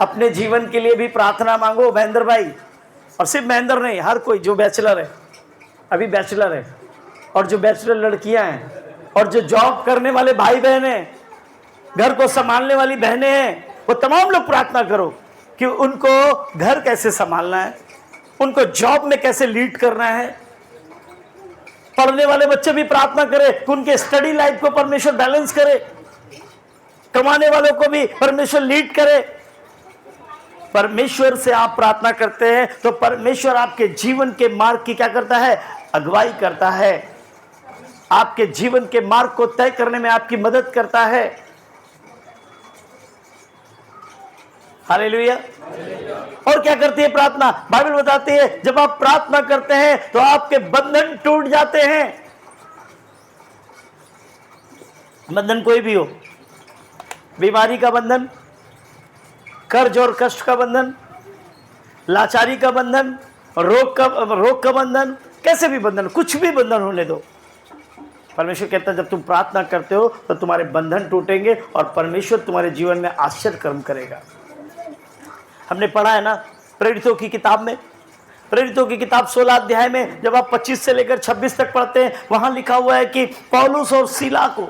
अपने जीवन के लिए भी प्रार्थना मांगो महेंद्र भाई। और सिर्फ महेंद्र नहीं, हर कोई जो बैचलर है, अभी बैचलर है, और जो बैचलर लड़कियां हैं, और जो जॉब करने वाले भाई बहन हैं, घर को संभालने वाली बहनें हैं, वो तमाम लोग प्रार्थना करो कि उनको घर कैसे संभालना है, उनको जॉब में कैसे लीड करना है। पढ़ने वाले बच्चे भी प्रार्थना करें कि उनके स्टडी लाइफ को परमेश्वर बैलेंस करे। कमाने वालों को भी परमेश्वर लीड करे। परमेश्वर से आप प्रार्थना करते हैं तो परमेश्वर आपके जीवन के मार्ग की क्या करता है? अगुवाई करता है। आपके जीवन के मार्ग को तय करने में आपकी मदद करता है। हालेलुया। और क्या करती है प्रार्थना? बाइबल बताती है जब आप प्रार्थना करते हैं तो आपके बंधन टूट जाते हैं। बंधन कोई भी हो, बीमारी का बंधन, कर्ज और कष्ट का बंधन, लाचारी का बंधन, रोग का बंधन, कैसे भी बंधन, कुछ भी बंधन होने दो। परमेश्वर कहता है जब तुम प्रार्थना करते हो तो तुम्हारे बंधन टूटेंगे और परमेश्वर तुम्हारे जीवन में आश्चर्य कर्म करेगा। हमने पढ़ा है ना प्रेरितों की किताब में, प्रेरितों की किताब 16 अध्याय में जब आप 25 से लेकर 26 तक पढ़ते हैं, वहां लिखा हुआ है कि पौलुस और सीला को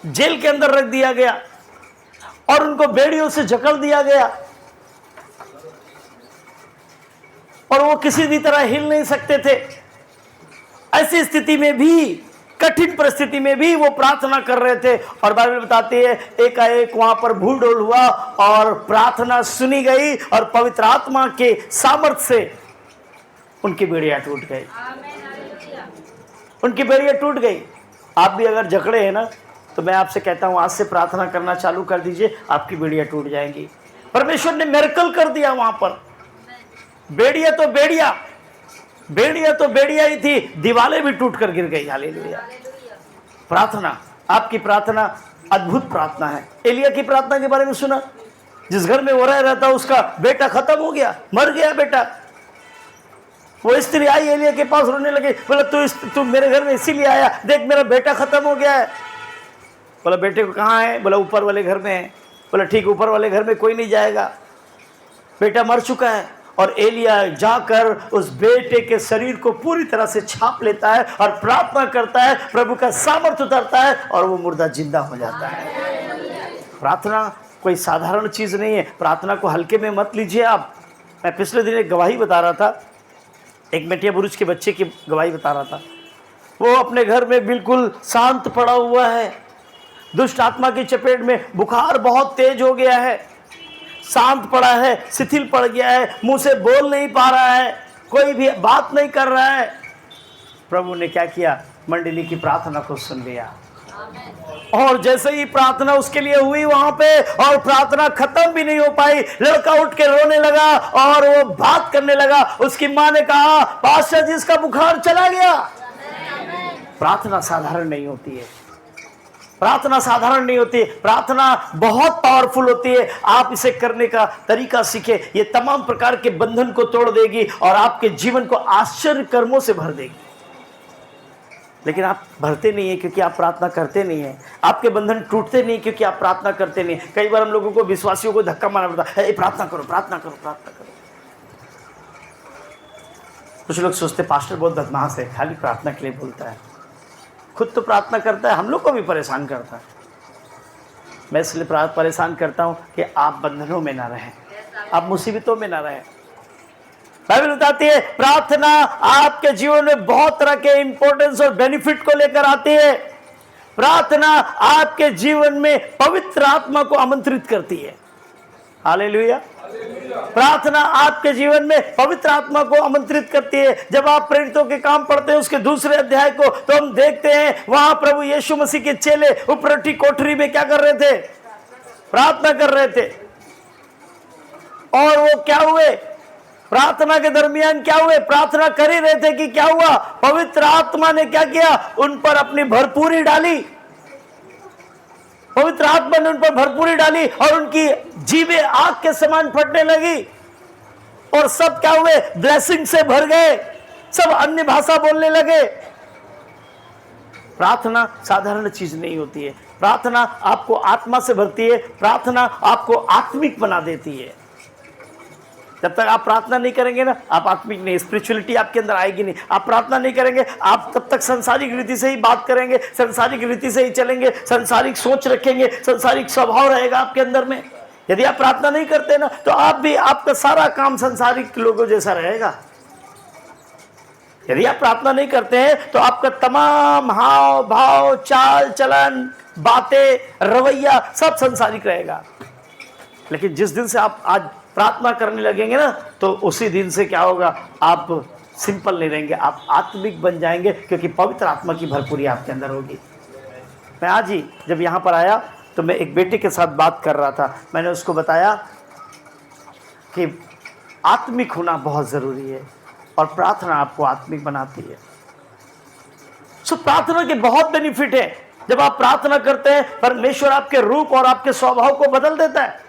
जेल के अंदर रख दिया गया और उनको बेड़ियों से जकड़ दिया गया और वो किसी भी तरह हिल नहीं सकते थे। ऐसी स्थिति में भी, कठिन परिस्थिति में भी वो प्रार्थना कर रहे थे और बाइबल बताती है एकाएक वहां पर भूडोल हुआ और प्रार्थना सुनी गई और पवित्र आत्मा के सामर्थ्य से उनकी बेड़ियां टूट गई, उनकी बेड़ियां टूट गई। आप भी अगर जकड़े हैं ना तो मैं आपसे कहता हूं आज से प्रार्थना करना चालू कर दीजिए, आपकी बेड़ियां टूट जाएंगी। परमेश्वर ने मिरेकल कर दिया वहां पर। बेड़ियां तो बेड़ियां ही थी, दीवारें भी टूट कर गिर गई। हालेलुया। प्रार्थना, आपकी प्रार्थना अद्भुत प्रार्थना है। एलिया की प्रार्थना के बारे में सुना, जिस घर में वो रह रहा था उसका बेटा खत्म हो गया, मर गया बेटा। वो स्त्री आई एलिया के पास, रोने लगी, बोला तू मेरे घर में इसीलिए आया, देख मेरा बेटा खत्म हो गया है। बोला बेटे को कहाँ है? बोला ऊपर वाले घर में है। बोला ठीक, ऊपर वाले घर में कोई नहीं जाएगा, बेटा मर चुका है। और एलिया जाकर उस बेटे के शरीर को पूरी तरह से छाप लेता है और प्रार्थना करता है, प्रभु का सामर्थ्य उतरता है और वो मुर्दा जिंदा हो जाता है। प्रार्थना कोई साधारण चीज नहीं है, प्रार्थना को हल्के में मत लीजिए आप। मैं पिछले दिन एक गवाही बता रहा था, एक मेटिया बुरुज के बच्चे की गवाही बता रहा था। वो अपने घर में बिल्कुल शांत पड़ा हुआ है, दुष्ट आत्मा की चपेट में, बुखार बहुत तेज हो गया है, शांत पड़ा है, शिथिल पड़ गया है, मुंह से बोल नहीं पा रहा है, कोई भी बात नहीं कर रहा है। प्रभु ने क्या किया? मंडली की प्रार्थना को सुन लिया और जैसे ही प्रार्थना उसके लिए हुई वहां पे, और प्रार्थना खत्म भी नहीं हो पाई, लड़का उठ के रोने लगा और वो बात करने लगा। उसकी मां ने कहा पास्टर जी इसका बुखार चला गया। प्रार्थना साधारण नहीं होती है, प्रार्थना साधारण नहीं होती है, प्रार्थना बहुत पावरफुल होती है। आप इसे करने का तरीका सीखे, ये तमाम प्रकार के बंधन को तोड़ देगी और आपके जीवन को आश्चर्य कर्मों से भर देगी। लेकिन आप भरते नहीं है क्योंकि आप प्रार्थना करते नहीं है, आपके बंधन टूटते नहीं क्योंकि आप प्रार्थना करते नहीं। कई बार हम लोगों को, विश्वासियों को धक्का मारना पड़ता है, प्रार्थना करो प्रार्थना करो प्रार्थना करो। कुछ लोग सोचते पास्टर बहुत बदमाश है, खाली प्रार्थना के लिए बोलता है, खुद तो प्रार्थना करता है, हम लोग को भी परेशान करता है। मैं इसलिए परेशान करता हूं कि आप बंधनों में ना रहें, आप मुसीबतों में ना रहें। बाइबल बताती है प्रार्थना आपके जीवन में बहुत तरह के इंपॉर्टेंस और बेनिफिट को लेकर आती है। प्रार्थना आपके जीवन में पवित्र आत्मा को आमंत्रित करती है। हालेलुया। प्रार्थना आपके जीवन में पवित्र आत्मा को आमंत्रित करती है। जब आप प्रेरितों के काम पढ़ते हैं उसके 2 अध्याय को, तो हम देखते हैं वहां प्रभु यीशु मसीह के चेले उपरटी कोठरी में क्या कर रहे थे? प्रार्थना कर रहे थे। और वो क्या हुए? प्रार्थना के दरमियान क्या हुए? प्रार्थना कर ही रहे थे कि क्या हुआ? पवित्र आत्मा ने क्या किया? उन पर अपनी भरपूरी डाली। पवित्र आत्मा ने उन पर भरपूरी डाली और उनकी जीभें आग के समान फटने लगी और सब क्या हुए? ब्लेसिंग से भर गए, सब अन्य भाषा बोलने लगे। प्रार्थना साधारण चीज नहीं होती है, प्रार्थना आपको आत्मा से भरती है, प्रार्थना आपको आत्मिक बना देती है। जब तक आप प्रार्थना नहीं करेंगे ना, आप आत्मिक नहीं, स्पिरिचुअलिटी आपके अंदर आएगी नहीं। आप प्रार्थना नहीं करेंगे, आप तब तक सांसारिक रीति से ही बात करेंगे, सांसारिक रीति से ही चलेंगे, सांसारिक सोच रखेंगे, सांसारिक स्वभाव रहेगा आपके अंदर में। यदि आप प्रार्थना नहीं करते ना, तो आप भी, आपका सारा काम सांसारिक लोगों जैसा रहेगा। यदि आप प्रार्थना नहीं करते हैं तो आपका तमाम हाव भाव, चाल चलन, बातें, रवैया सब सांसारिक रहेगा। लेकिन जिस दिन से आप आज प्रार्थना करने लगेंगे ना, तो उसी दिन से क्या होगा? आप सिंपल नहीं रहेंगे, आप आत्मिक बन जाएंगे, क्योंकि पवित्र आत्मा की भरपूरी आपके अंदर होगी। मैं आज ही जब यहाँ पर आया तो मैं एक बेटे के साथ बात कर रहा था। मैंने उसको बताया कि आत्मिक होना बहुत ज़रूरी है और प्रार्थना आपको आत्मिक बनाती है। सो प्रार्थना के बहुत बेनिफिट है। जब आप प्रार्थना करते हैं, परमेश्वर आपके रूप और आपके स्वभाव को बदल देता है।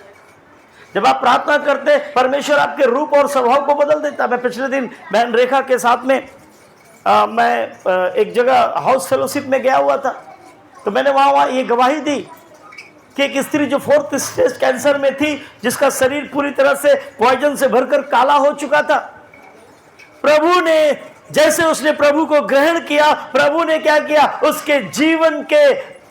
जब आप प्रार्थना करते परमेश्वर आपके रूप और स्वभाव को बदल देता। मैं पिछले दिन बहन रेखा के साथ में मैं एक जगह हाउस फेलोशिप में गया हुआ था, तो मैंने वहाँ ये गवाही दी कि एक स्त्री जो 4th स्टेज कैंसर में थी, जिसका शरीर पूरी तरह से पॉइजन से भरकर काला हो चुका था, प्रभु ने जैसे उसने प्रभु को ग्रहण किया, प्रभु ने क्या किया, उसके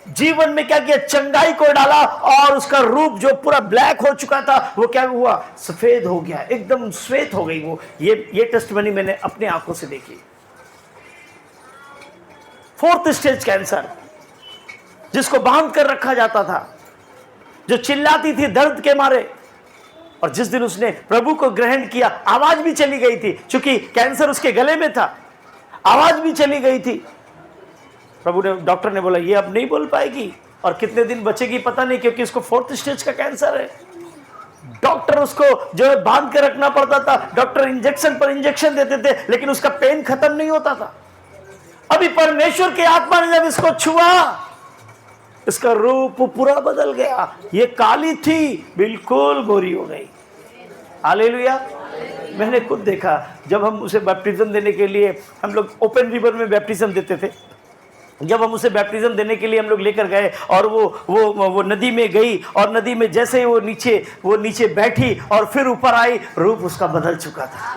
जीवन में क्या किया, चंगाई को डाला और उसका रूप जो पूरा ब्लैक हो चुका था वो क्या हुआ, सफेद हो गया, एकदम श्वेत हो गई वो। ये टेस्टमनी मैंने अपनी आंखों से देखी। 4th स्टेज कैंसर, जिसको बांध कर रखा जाता था, जो चिल्लाती थी दर्द के मारे, और जिस दिन उसने प्रभु को ग्रहण किया आवाज भी चली गई थी, क्योंकि कैंसर उसके गले में था, आवाज भी चली गई थी। प्रभु ने, डॉक्टर ने बोला ये अब नहीं बोल पाएगी और कितने दिन बचेगी पता नहीं, क्योंकि इसको 4th स्टेज का कैंसर है। डॉक्टर उसको जो है बांध के रखना पड़ता था, डॉक्टर इंजेक्शन पर इंजेक्शन देते थे, लेकिन उसका पेन खत्म नहीं होता था। अभी परमेश्वर की आत्मा ने जब इसको छुआ, इसका रूप पूरा बदल गया। ये काली थी, बिल्कुल गोरी हो गई। हालेलुया। मैंने खुद देखा, जब हम उसे बैप्टिज्म देने के लिए, हम लोग ओपन रिवर में बैप्टिज्म देते थे, जब हम उसे बैप्टिज्म देने के लिए हम लोग लेकर गए और वो नदी में गई, और नदी में जैसे ही वो नीचे बैठी और फिर ऊपर आई, रूप उसका बदल चुका था।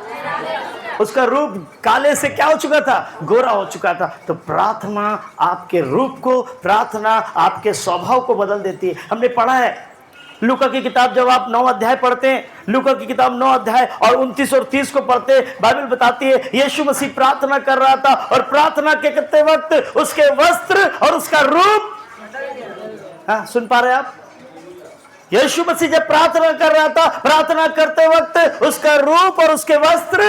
उसका रूप काले से क्या हो चुका था, गोरा हो चुका था। तो प्रार्थना आपके रूप को, प्रार्थना आपके स्वभाव को बदल देती है। हमने पढ़ा है लूका की किताब, जब आप 9 अध्याय पढ़ते हैं, लूका की किताब 9 अध्याय और 29 और 30 को पढ़ते हैं, बाइबल बताती है यीशु मसीह प्रार्थना कर रहा था, और प्रार्थना के करते वक्त उसके वस्त्र और उसका रूप, हाँ सुन पा रहे हैं आप, यीशु मसीह जब प्रार्थना कर रहा था, प्रार्थना करते वक्त उसका रूप और उसके वस्त्र,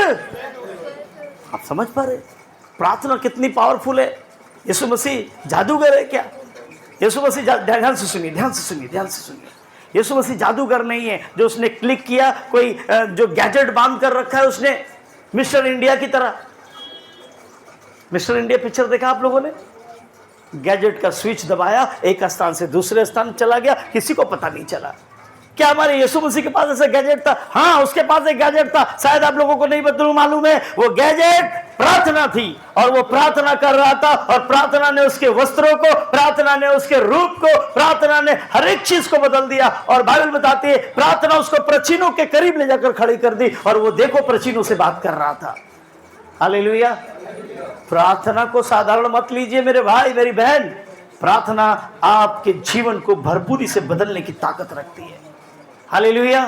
आप समझ पा रहे प्रार्थना कितनी पावरफुल है। यीशु मसीह जादूगर है क्या? यीशु मसीह, ध्यान से सुनिए, यीशु मसीह जादूगर नहीं है जो उसने क्लिक किया, कोई जो गैजेट बांध कर रखा है उसने, मिस्टर इंडिया की तरह। मिस्टर इंडिया पिक्चर देखा आप लोगों ने? गैजेट का स्विच दबाया, एक स्थान से दूसरे स्थान चला गया, किसी को पता नहीं चला। क्या हमारे यीशु मसीह के पास ऐसा गैजेट था? हाँ, उसके पास एक गैजेट था, शायद आप लोगों को नहीं मालूम है। वो गैजेट प्रार्थना थी, और वो प्रार्थना कर रहा था, और प्रार्थना ने उसके वस्त्रों को, प्रार्थना ने उसके रूप को, प्रार्थना ने हर एक चीज को बदल दिया। और बाइबल बताती है प्रार्थना उसको प्राचीनों के करीब ले जाकर खड़ी कर दी, और वो देखो प्राचीनों से बात कर रहा था। हालेलुया। प्रार्थना को साधारण मत लीजिए मेरे भाई मेरी बहन, प्रार्थना आपके जीवन को भरपूरी से बदलने की ताकत रखती है। हालेलुया।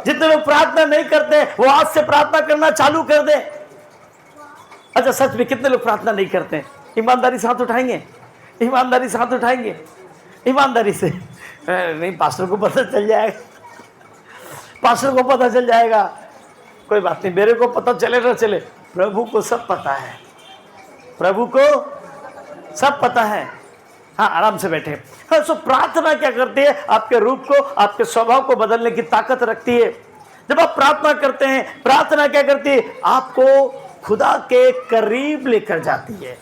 जितने लोग प्रार्थना नहीं करते वो आज से प्रार्थना करना चालू कर दे। अच्छा, सच में कितने लोग प्रार्थना नहीं करते हैं? ईमानदारी से हाथ उठाएंगे, ईमानदारी से हाथ उठाएंगे, ईमानदारी से। नहीं, पास्टर को पता चल जाएगा, पास्टर को पता चल जाएगा, कोई बात नहीं, मेरे को पता चले ना चले, प्रभु को सब पता है, प्रभु को सब पता है। हाँ, आराम से बैठे। हाँ, सो प्रार्थना क्या करती है? आपके रूप को, आपके स्वभाव को बदलने की ताकत रखती है। जब आप प्रार्थना करते हैं, प्रार्थना क्या करती है? आपको खुदा के करीब लेकर जाती है।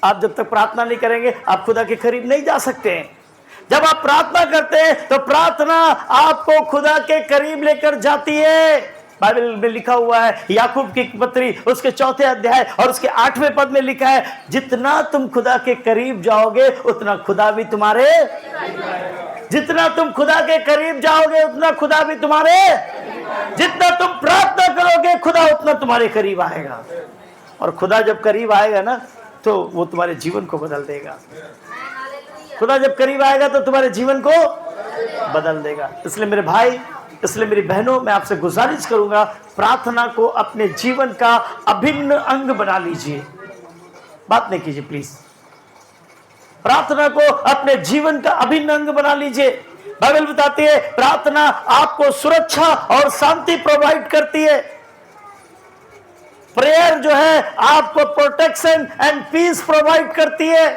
आप जब तक प्रार्थना नहीं करेंगे आप खुदा के करीब नहीं जा सकते हैं। जब आप प्रार्थना करते हैं तो प्रार्थना आपको खुदा के करीब लेकर जाती है। बाइबल में लिखा हुआ है, याकूब की पत्री उसके 4थे अध्याय और उसके 8वें पद में लिखा है, जितना तुम खुदा के करीब जाओगे उतना खुदा भी तुम्हारे, जितना तुम खुदा के करीब जाओगे उतना खुदा भी तुम्हारे, जितना तुम प्रार्थना करोगे खुदा उतना तुम्हारे करीब आएगा। और खुदा जब करीब आएगा ना तो वो तुम्हारे जीवन को बदल देगा। खुदा जब करीब आएगा तो तुम्हारे जीवन को बदल देगा। इसलिए मेरे भाई, इसलिए मेरी बहनों, मैं आपसे गुजारिश करूंगा, प्रार्थना को अपने जीवन का अभिन्न अंग बना लीजिए। बात नहीं कीजिए प्लीज। प्रार्थना को अपने जीवन का अभिन्न अंग बना लीजिए। बाइबल बताती है प्रार्थना आपको सुरक्षा और शांति प्रोवाइड करती है। प्रेयर जो है आपको प्रोटेक्शन एंड पीस प्रोवाइड करती है,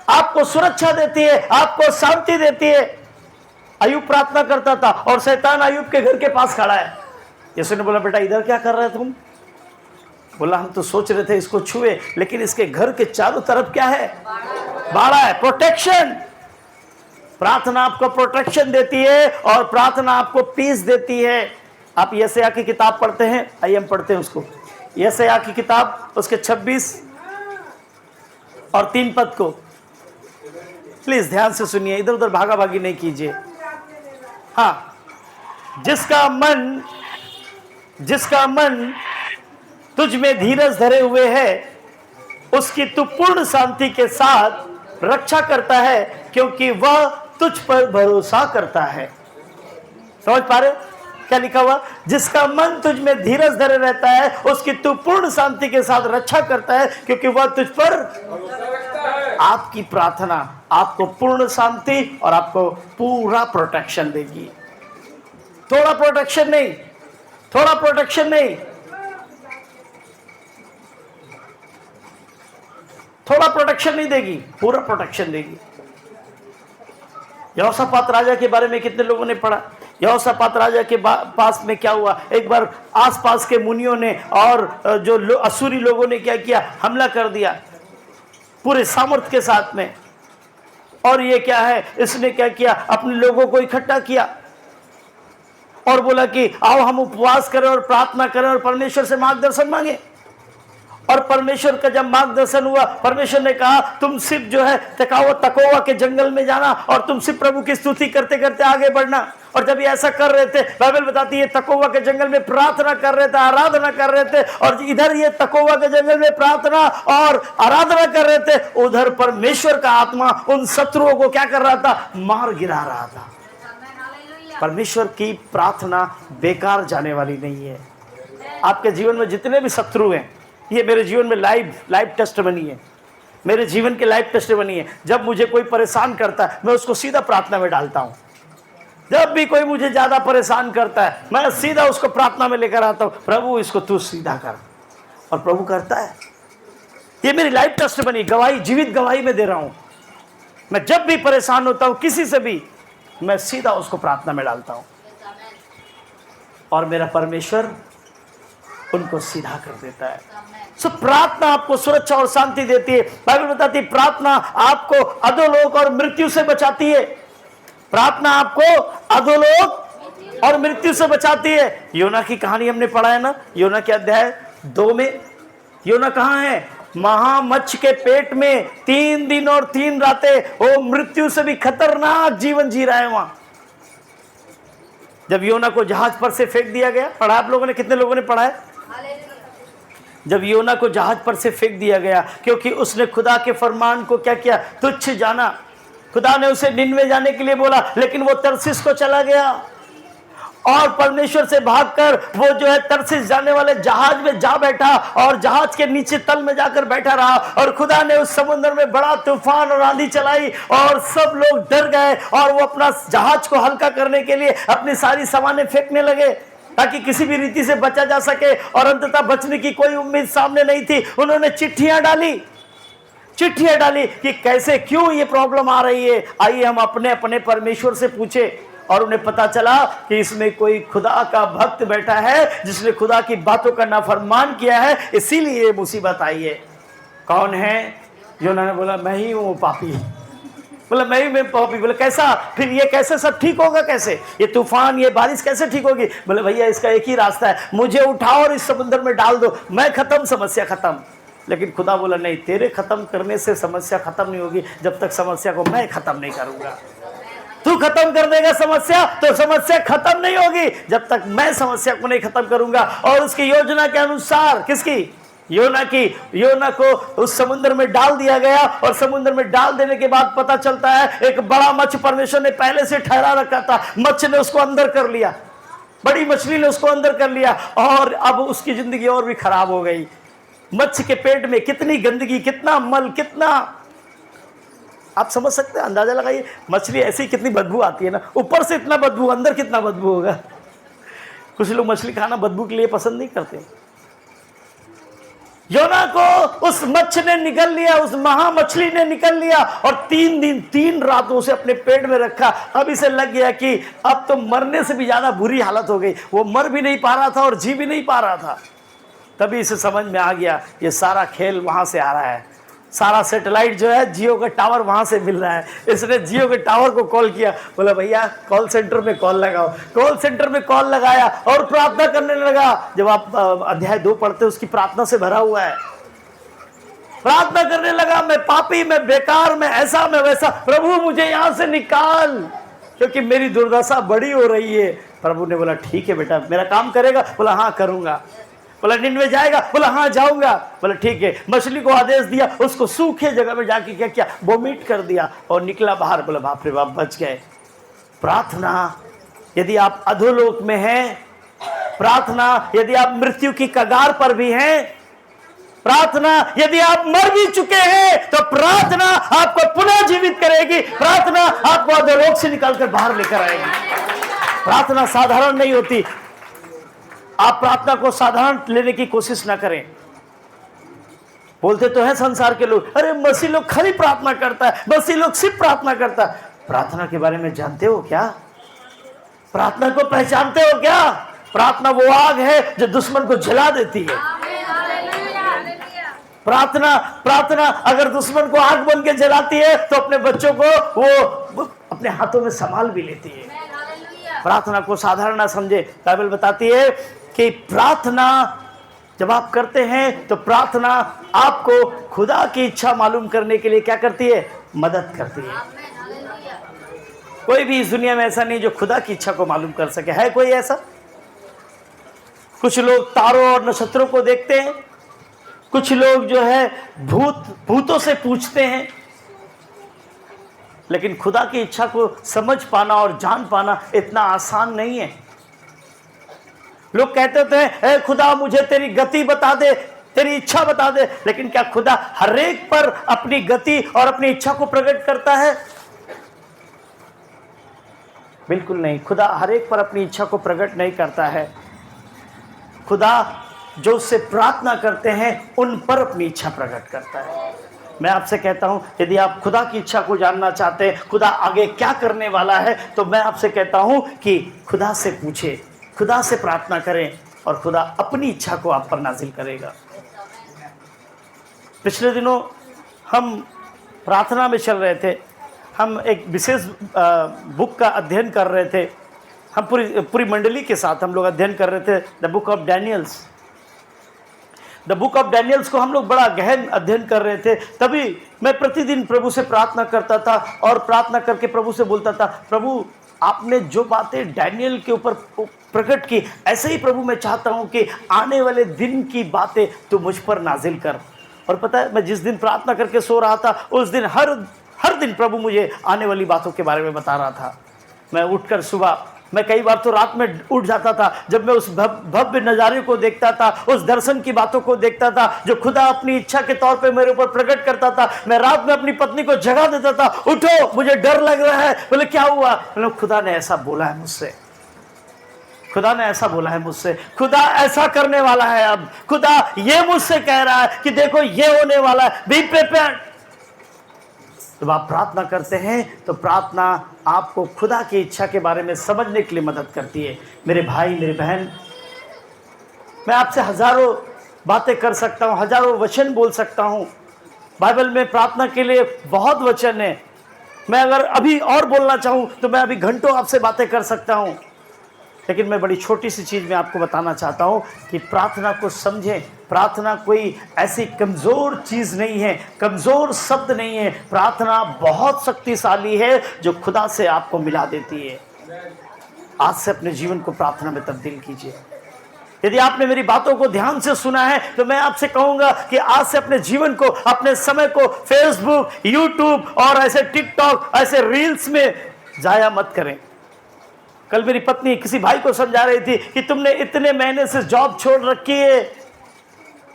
आपको सुरक्षा देती है, आपको शांति देती है। अयूब प्रार्थना करता था और शैतान अयूब के घर के पास खड़ा है। यीशु ने बोला, बेटा इधर क्या कर रहे तुम? बोला, हम तो सोच रहे थे इसको छुए, लेकिन इसके घर के चारों तरफ क्या है? बाड़ा है, प्रोटेक्शन। प्रार्थना आपको प्रोटेक्शन देती है और प्रार्थना आपको पीस देती है। आप यशायाह की किताब पढ़ते हैं, आइए हम पढ़ते हैं उसको। यशायाह की किताब उसके 26 और 3 पद को प्लीज ध्यान से सुनिए, इधर उधर भागा भागी नहीं कीजिए। हाँ, जिसका मन तुझ में धीरज धरे हुए है उसकी तू पूर्ण शांति के साथ रक्षा करता है, क्योंकि वह तुझ पर भरोसा करता है। समझ पा रहे हो क्या लिखा हुआ? जिसका मन तुझ में धीरज धरे रहता है उसकी तू पूर्ण शांति के साथ रक्षा करता है, क्योंकि वह तुझ पर रखता है। आपकी प्रार्थना आपको पूर्ण शांति और आपको पूरा प्रोटेक्शन देगी। थोड़ा प्रोटेक्शन नहीं, थोड़ा प्रोटेक्शन नहीं, थोड़ा प्रोटेक्शन नहीं देगी, पूरा प्रोटेक्शन देगी। यहोशापात राजा के बारे में कितने लोगों ने पढ़ा? यहोशापात राजा के पास में क्या हुआ? एक बार आसपास के मुनियों ने और जो असुरी लोगों ने क्या किया, हमला कर दिया पूरे सामर्थ्य के साथ में। और ये क्या है, इसने क्या किया, अपने लोगों को इकट्ठा किया और बोला कि आओ हम उपवास करें और प्रार्थना करें और परमेश्वर से मार्गदर्शन मांगे। और परमेश्वर का जब मार्गदर्शन हुआ, परमेश्वर ने कहा तुम सिर्फ जो है तकोवा के जंगल में जाना और तुम सिर्फ प्रभु की स्तुति करते करते आगे बढ़ना। और जब ये ऐसा कर रहे थे, बाइबल बताती है तकोवा के जंगल में प्रार्थना कर रहे थे, आराधना कर रहे थे, और इधर ये तकोवा के जंगल में प्रार्थना और आराधना कर रहे थे, उधर परमेश्वर का आत्मा उन शत्रुओं को क्या कर रहा था? मार गिरा रहा था। परमेश्वर की प्रार्थना बेकार जाने वाली नहीं है। आपके जीवन में जितने भी शत्रु हैं, ये मेरे जीवन में लाइव टेस्टिमनी है, मेरे जीवन के लाइव टेस्टिमनी है। जब मुझे कोई परेशान करता है मैं उसको सीधा प्रार्थना में डालता हूँ। जब भी कोई मुझे ज्यादा परेशान करता है मैं सीधा उसको प्रार्थना में लेकर आता हूँ, प्रभु इसको तू सीधा कर, और प्रभु करता है। ये मेरी लाइव टेस्टिमनी, गवाही, जीवित गवाही में दे रहा हूँ। मैं जब भी परेशान होता हूँ किसी से भी, मैं सीधा उसको प्रार्थना में डालता हूँ और मेरा परमेश्वर उनको सीधा कर देता है। सो प्रार्थना आपको सुरक्षा और शांति देती है। बाइबल बताती है प्रार्थना आपको अधोलोक और मृत्यु से बचाती है। प्रार्थना आपको अधोलोक और मृत्यु से बचाती है। योना की कहानी हमने पढ़ा है ना, योना के अध्याय 2 में। योना कहाँ है? महामच्छ के पेट में 3 दिन और 3 रातें वो मृत्यु से भी खतरनाक जीवन जी रहा है वहां। जब योना को जहाज पर से फेंक दिया गया, पढ़ा आप लोगों ने? कितने लोगों ने पढ़ा है? जब योना को जहाज पर से फेंक दिया गया क्योंकि उसने खुदा के फरमान को क्या किया? तुच्छ जाना। खुदा ने उसे निनवे जाने के लिए बोला, लेकिन वो तरसीस को चला गया और परमेश्वर से भागकर वो जो है तरसीस जाने वाले जहाज में जा बैठा और जहाज के नीचे तल में जाकर बैठा रहा। और खुदा ने उस समुद्र में बड़ा तूफान और आंधी चलाई और सब लोग डर गए और वो अपना जहाज को हल्का करने के लिए अपनी सारी सामानें फेंकने लगे ताकि किसी भी रीति से बचा जा सके। और अंततः बचने की कोई उम्मीद सामने नहीं थी। उन्होंने चिट्ठियां डाली कि कैसे, क्यों ये प्रॉब्लम आ रही है। आइए हम अपने अपने परमेश्वर से पूछे। और उन्हें पता चला कि इसमें कोई खुदा का भक्त बैठा है जिसने खुदा की बातों का नाफरमान किया है, इसीलिए ये मुसीबत आई है। कौन है? योना ने बोला मैं ही हूँ पापी। बोला मैं पापी। बोला कैसा? फिर ये कैसे सब ठीक होगा? कैसे ये तूफान, ये बारिश कैसे ठीक होगी? बोले भैया इसका एक ही रास्ता है, मुझे उठाओ और इस समुद्र में डाल दो, मैं खत्म, समस्या खत्म। लेकिन खुदा बोला नहीं, तेरे खत्म करने से समस्या खत्म नहीं होगी जब तक समस्या को मैं खत्म नहीं करूंगा। तू खत्म कर देगा समस्या तो समस्या खत्म नहीं होगी जब तक मैं समस्या को नहीं खत्म करूंगा। और उसकी योजना के अनुसार, किसकी? योना को उस समुद्र में डाल दिया गया। और समुद्र में डाल देने के बाद पता चलता है एक बड़ा मच्छ परमेश्वर ने पहले से ठहरा रखा था, मच्छ ने उसको अंदर कर लिया, बड़ी मछली ने उसको अंदर कर लिया और अब उसकी जिंदगी और भी खराब हो गई। मच्छ के पेट में कितनी गंदगी, कितना मल, कितना, आप समझ सकते हैं, अंदाजा लगाइए। मछली ऐसी कितनी बदबू आती है ना, ऊपर से इतना बदबू, अंदर कितना बदबू होगा। कुछ लोग मछली खाना बदबू के लिए पसंद नहीं करते। योना को उस मच्छ ने निकल लिया, उस महामछली ने निकल लिया और 3 दिन 3 रात उसे अपने पेट में रखा। अब इसे लग गया कि अब तो मरने से भी ज्यादा बुरी हालत हो गई। वो मर भी नहीं पा रहा था और जी भी नहीं पा रहा था। तभी इसे समझ में आ गया ये सारा खेल वहां से आ रहा है। सारा सैटेलाइट जो है जियो का टावर वहां से मिल रहा है। इसने जियो के टावर को कॉल किया, बोला भैया कॉल सेंटर में कॉल लगाओ। कॉल सेंटर में कॉल लगाया और प्रार्थना करने लगा। जब आप अध्याय 2 पढ़ते उसकी प्रार्थना से भरा हुआ है। प्रार्थना करने लगा, मैं पापी, मैं बेकार, मैं ऐसा, मैं वैसा, प्रभु मुझे यहां से निकाल, क्योंकि मेरी दुर्दशा बड़ी हो रही है। प्रभु ने बोला ठीक है बेटा, मेरा काम करेगा? बोला हाँ करूंगा। बोला निन्वे जाएगा? बोला हाँ जाऊंगा। बोला ठीक है। मछली को आदेश दिया, उसको सूखे जगह में जाके क्या किया, वोमिट कर दिया और निकला बाहर। बोला बाप रे बाप, बच गए। प्रार्थना यदि आप अधोलोक में हैं, प्रार्थना यदि आप मृत्यु की कगार पर भी हैं, प्रार्थना यदि आप मर भी चुके हैं, तो प्रार्थना आपको पुनः जीवित करेगी। प्रार्थना आपको अधोलोक से निकालकर बाहर लेकर आएगी। प्रार्थना साधारण नहीं होती। आप प्रार्थना को साधारण लेने की कोशिश ना करें। बोलते तो हैं संसार के लोग, अरे मसीह लोग खाली प्रार्थना करता है, मसीह लोग सिर्फ प्रार्थना करता है। प्रार्थना के बारे में जानते हो क्या? प्रार्थना को पहचानते हो क्या? प्रार्थना वो आग है जो दुश्मन को जला देती है। प्रार्थना अगर दुश्मन को आग बन के जलाती है तो अपने बच्चों को वो अपने हाथों में संभाल भी लेती है। प्रार्थना को साधारण ना समझे। बाइबल बताती है कि प्रार्थना जब आप करते हैं तो प्रार्थना आपको खुदा की इच्छा मालूम करने के लिए क्या करती है? मदद करती है। कोई भी इस दुनिया में ऐसा नहीं जो खुदा की इच्छा को मालूम कर सके। है कोई ऐसा? कुछ लोग तारों और नक्षत्रों को देखते हैं, कुछ लोग जो है भूतों से पूछते हैं, लेकिन खुदा की इच्छा को समझ पाना और जान पाना इतना आसान नहीं है। लोग कहते थे ए खुदा मुझे तेरी गति बता दे, तेरी इच्छा बता दे, लेकिन क्या खुदा हर एक पर अपनी गति और अपनी इच्छा को प्रकट करता है? बिल्कुल नहीं। खुदा हर एक पर अपनी इच्छा को प्रकट नहीं करता है। खुदा जो उससे प्रार्थना करते हैं उन पर अपनी इच्छा प्रकट करता है। मैं आपसे कहता हूं, यदि आप खुदा की इच्छा को जानना चाहते हैं, खुदा आगे क्या करने वाला है, तो मैं आपसे कहता हूं कि खुदा से पूछे, खुदा से प्रार्थना करें और खुदा अपनी इच्छा को आप पर नाजिल करेगा। पिछले दिनों हम प्रार्थना में चल रहे थे। हम एक विशेष बुक का अध्ययन कर रहे थे। हम पूरी मंडली के साथ हम लोग अध्ययन कर रहे थे the book of Daniels. The book of Daniels को हम लोग बड़ा गहन अध्ययन कर रहे थे। तभी मैं प्रतिदिन प्रभु से प्रार्थना करता था और प्रार्थना करके प्रभु से बोलता था, प्रभु आपने जो बातें डैनियल के ऊपर प्रकट की, ऐसे ही प्रभु मैं चाहता हूं कि आने वाले दिन की बातें तो मुझ पर नाजिल कर। और पता है, मैं जिस दिन प्रार्थना करके सो रहा था उस दिन हर दिन प्रभु मुझे आने वाली बातों के बारे में बता रहा था। मैं उठकर सुबह, मैं कई बार तो रात में उठ जाता था जब मैं उस भव्य नज़ारे को देखता था, उस दर्शन की बातों को देखता था जो खुदा अपनी इच्छा के तौर पे मेरे ऊपर प्रकट करता था। मैं रात में अपनी पत्नी को जगा देता था, उठो मुझे डर लग रहा है। बोले क्या हुआ? बोले खुदा ने ऐसा बोला है मुझसे, खुदा ने ऐसा बोला है मुझसे, खुदा ऐसा करने वाला है। अब खुदा ये मुझसे कह रहा है कि देखो ये होने वाला है, बी प्रिपेयर्ड। जब आप प्रार्थना करते हैं तो प्रार्थना आपको खुदा की इच्छा के बारे में समझने के लिए मदद करती है। मेरे भाई, मेरी बहन, मैं आपसे हजारों बातें कर सकता हूँ, हजारों वचन बोल सकता हूँ। बाइबल में प्रार्थना के लिए बहुत वचन है। मैं अगर अभी और बोलना चाहूँ तो मैं अभी घंटों आपसे बातें कर सकता हूँ, लेकिन मैं बड़ी छोटी सी चीज़ में आपको बताना चाहता हूँ कि प्रार्थना को समझें। प्रार्थना कोई ऐसी कमज़ोर चीज़ नहीं है, कमज़ोर शब्द नहीं है। प्रार्थना बहुत शक्तिशाली है जो खुदा से आपको मिला देती है। आज से अपने जीवन को प्रार्थना में तब्दील कीजिए। यदि आपने मेरी बातों को ध्यान से सुना है तो मैं आपसे कहूँगा कि आज से अपने जीवन को, अपने समय को फेसबुक, यूट्यूब और ऐसे टिकटॉक, ऐसे रील्स में जाया मत करें। कल मेरी पत्नी किसी भाई को समझा रही थी कि तुमने इतने महीने से जॉब छोड़ रखी है,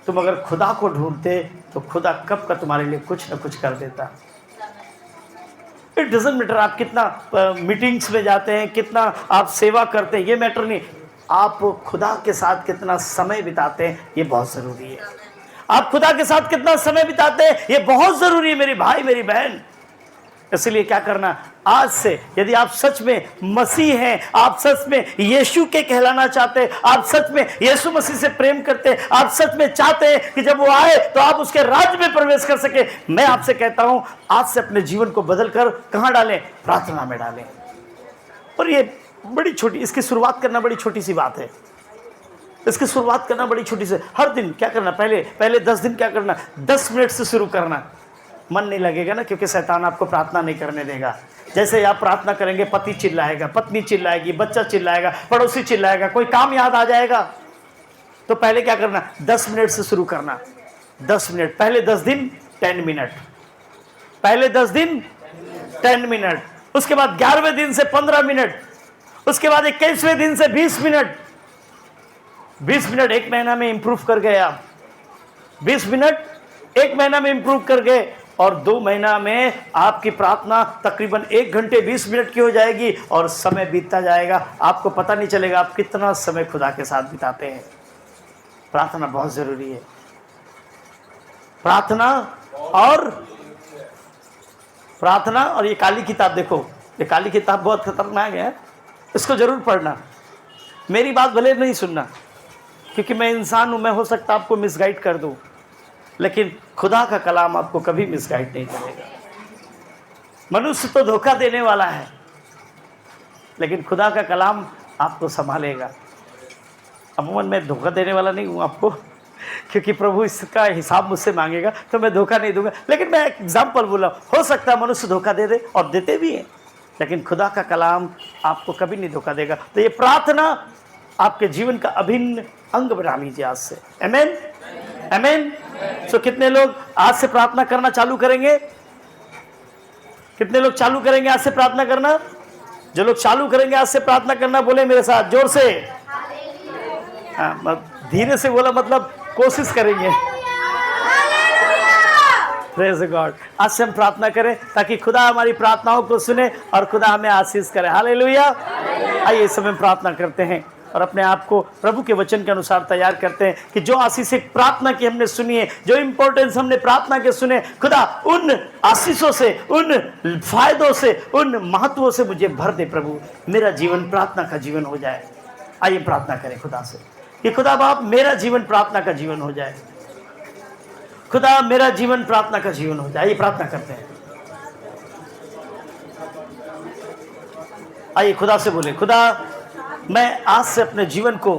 तुम अगर खुदा को ढूंढते तो खुदा कब का तुम्हारे लिए कुछ ना कुछ कर देता। इट डजंट मैटर आप कितना मीटिंग्स में जाते हैं, कितना आप सेवा करते हैं, ये मैटर नहीं। आप खुदा के साथ कितना समय बिताते हैं ये बहुत ज़रूरी है। आप खुदा के साथ कितना समय बिताते हैं ये बहुत ज़रूरी है मेरे भाई, मेरी बहन। इसलिए क्या करना, आज से यदि आप सच में मसीह हैं, आप सच में यीशु के कहलाना चाहते हैं, आप सच में यीशु मसीह से प्रेम करते हैं, आप सच में चाहते हैं कि जब वो आए तो आप उसके राज्य में प्रवेश कर सके, मैं आपसे कहता हूं आज से अपने जीवन को बदलकर कहां डालें? प्रार्थना में डालें। और ये बड़ी छोटी, इसकी शुरुआत करना बड़ी छोटी सी बात है। इसकी शुरुआत करना बड़ी छोटी सी, हर दिन क्या करना, पहले 10 दिन क्या करना, 10 मिनट से शुरू करना। मन नहीं लगेगा ना, क्योंकि शैतान आपको प्रार्थना नहीं करने देगा। जैसे आप प्रार्थना करेंगे, पति चिल्लाएगा, पत्नी चिल्लाएगी, बच्चा चिल्लाएगा, पड़ोसी चिल्लाएगा, कोई काम याद आ जाएगा। तो पहले क्या करना, 10 मिनट से शुरू करना। 10 मिनट, पहले 10 दिन 10 मिनट, पहले 10 दिन 10 मिनट, उसके बाद 11वें दिन से 15 मिनट, उसके बाद 21वें दिन से 20 मिनट। 20 मिनट एक महीना में इंप्रूव कर गए आप, 20 मिनट एक महीना में इंप्रूव कर गए, और 2 महीना में आपकी प्रार्थना तकरीबन 1 घंटे 20 मिनट की हो जाएगी, और समय बीतता जाएगा, आपको पता नहीं चलेगा आप कितना समय खुदा के साथ बिताते हैं। प्रार्थना बहुत जरूरी है। प्रार्थना और ये काली किताब देखो, ये काली किताब बहुत खतरनाक है, इसको जरूर पढ़ना। मेरी बात भले नहीं सुनना, क्योंकि मैं इंसान हूं, मैं हो सकता आपको मिसगाइड कर दूं, लेकिन खुदा का कलाम आपको कभी मिसगाइड नहीं करेगा। मनुष्य तो धोखा देने वाला है, लेकिन खुदा का कलाम आपको संभालेगा। अमूमन मैं धोखा देने वाला नहीं हूं आपको, क्योंकि प्रभु इसका हिसाब मुझसे मांगेगा, तो मैं धोखा नहीं दूंगा। लेकिन मैं एग्जाम्पल बोला, हो सकता है मनुष्य धोखा दे दे, और देते भी हैं, लेकिन खुदा का कलाम आपको कभी नहीं धोखा देगा। तो ये प्रार्थना आपके जीवन का अभिन्न अंग बना लीजिए आज से। आमीन, आमीन। सो कितने लोग आज से प्रार्थना करना चालू करेंगे? कितने लोग चालू करेंगे आज से प्रार्थना करना? जो लोग चालू करेंगे आज से प्रार्थना करना, बोले मेरे साथ जोर से। हाँ, धीरे से बोला मतलब कोशिश करेंगे। Praise God. आज से हम प्रार्थना करें ताकि खुदा हमारी प्रार्थनाओं को सुने और खुदा हमें आशीष करे। हालेलुया। आइए इस समय प्रार्थना करते हैं और अपने आप को प्रभु के वचन के अनुसार तैयार करते हैं कि जो आशीष प्रार्थना की हमने सुनी है, जो इंपॉर्टेंस हमने प्रार्थना के सुने, खुदा उन आशीषों से, उन फायदों से, उन महत्वों से मुझे भर दे। प्रभु मेरा जीवन प्रार्थना का जीवन हो जाए। आइए प्रार्थना करें खुदा से कि खुदा बाप मेरा जीवन प्रार्थना का जीवन हो जाए। खुदा मेरा जीवन प्रार्थना का जीवन हो जाए। आइए प्रार्थना करते हैं। आइए खुदा से बोले, खुदा मैं आज से अपने जीवन को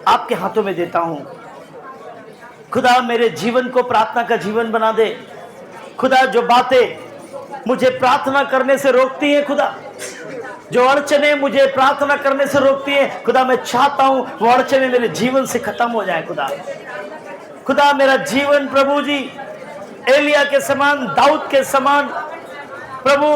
आपके हाथों में देता हूं। खुदा मेरे जीवन को प्रार्थना का जीवन बना दे। खुदा जो बातें मुझे प्रार्थना करने से रोकती हैं, खुदा जो अड़चने मुझे प्रार्थना करने से रोकती हैं, खुदा मैं चाहता हूं वो अड़चने मेरे जीवन से खत्म हो जाए। खुदा मेरा जीवन प्रभु जी एलिया के समान, दाऊद के समान प्रभु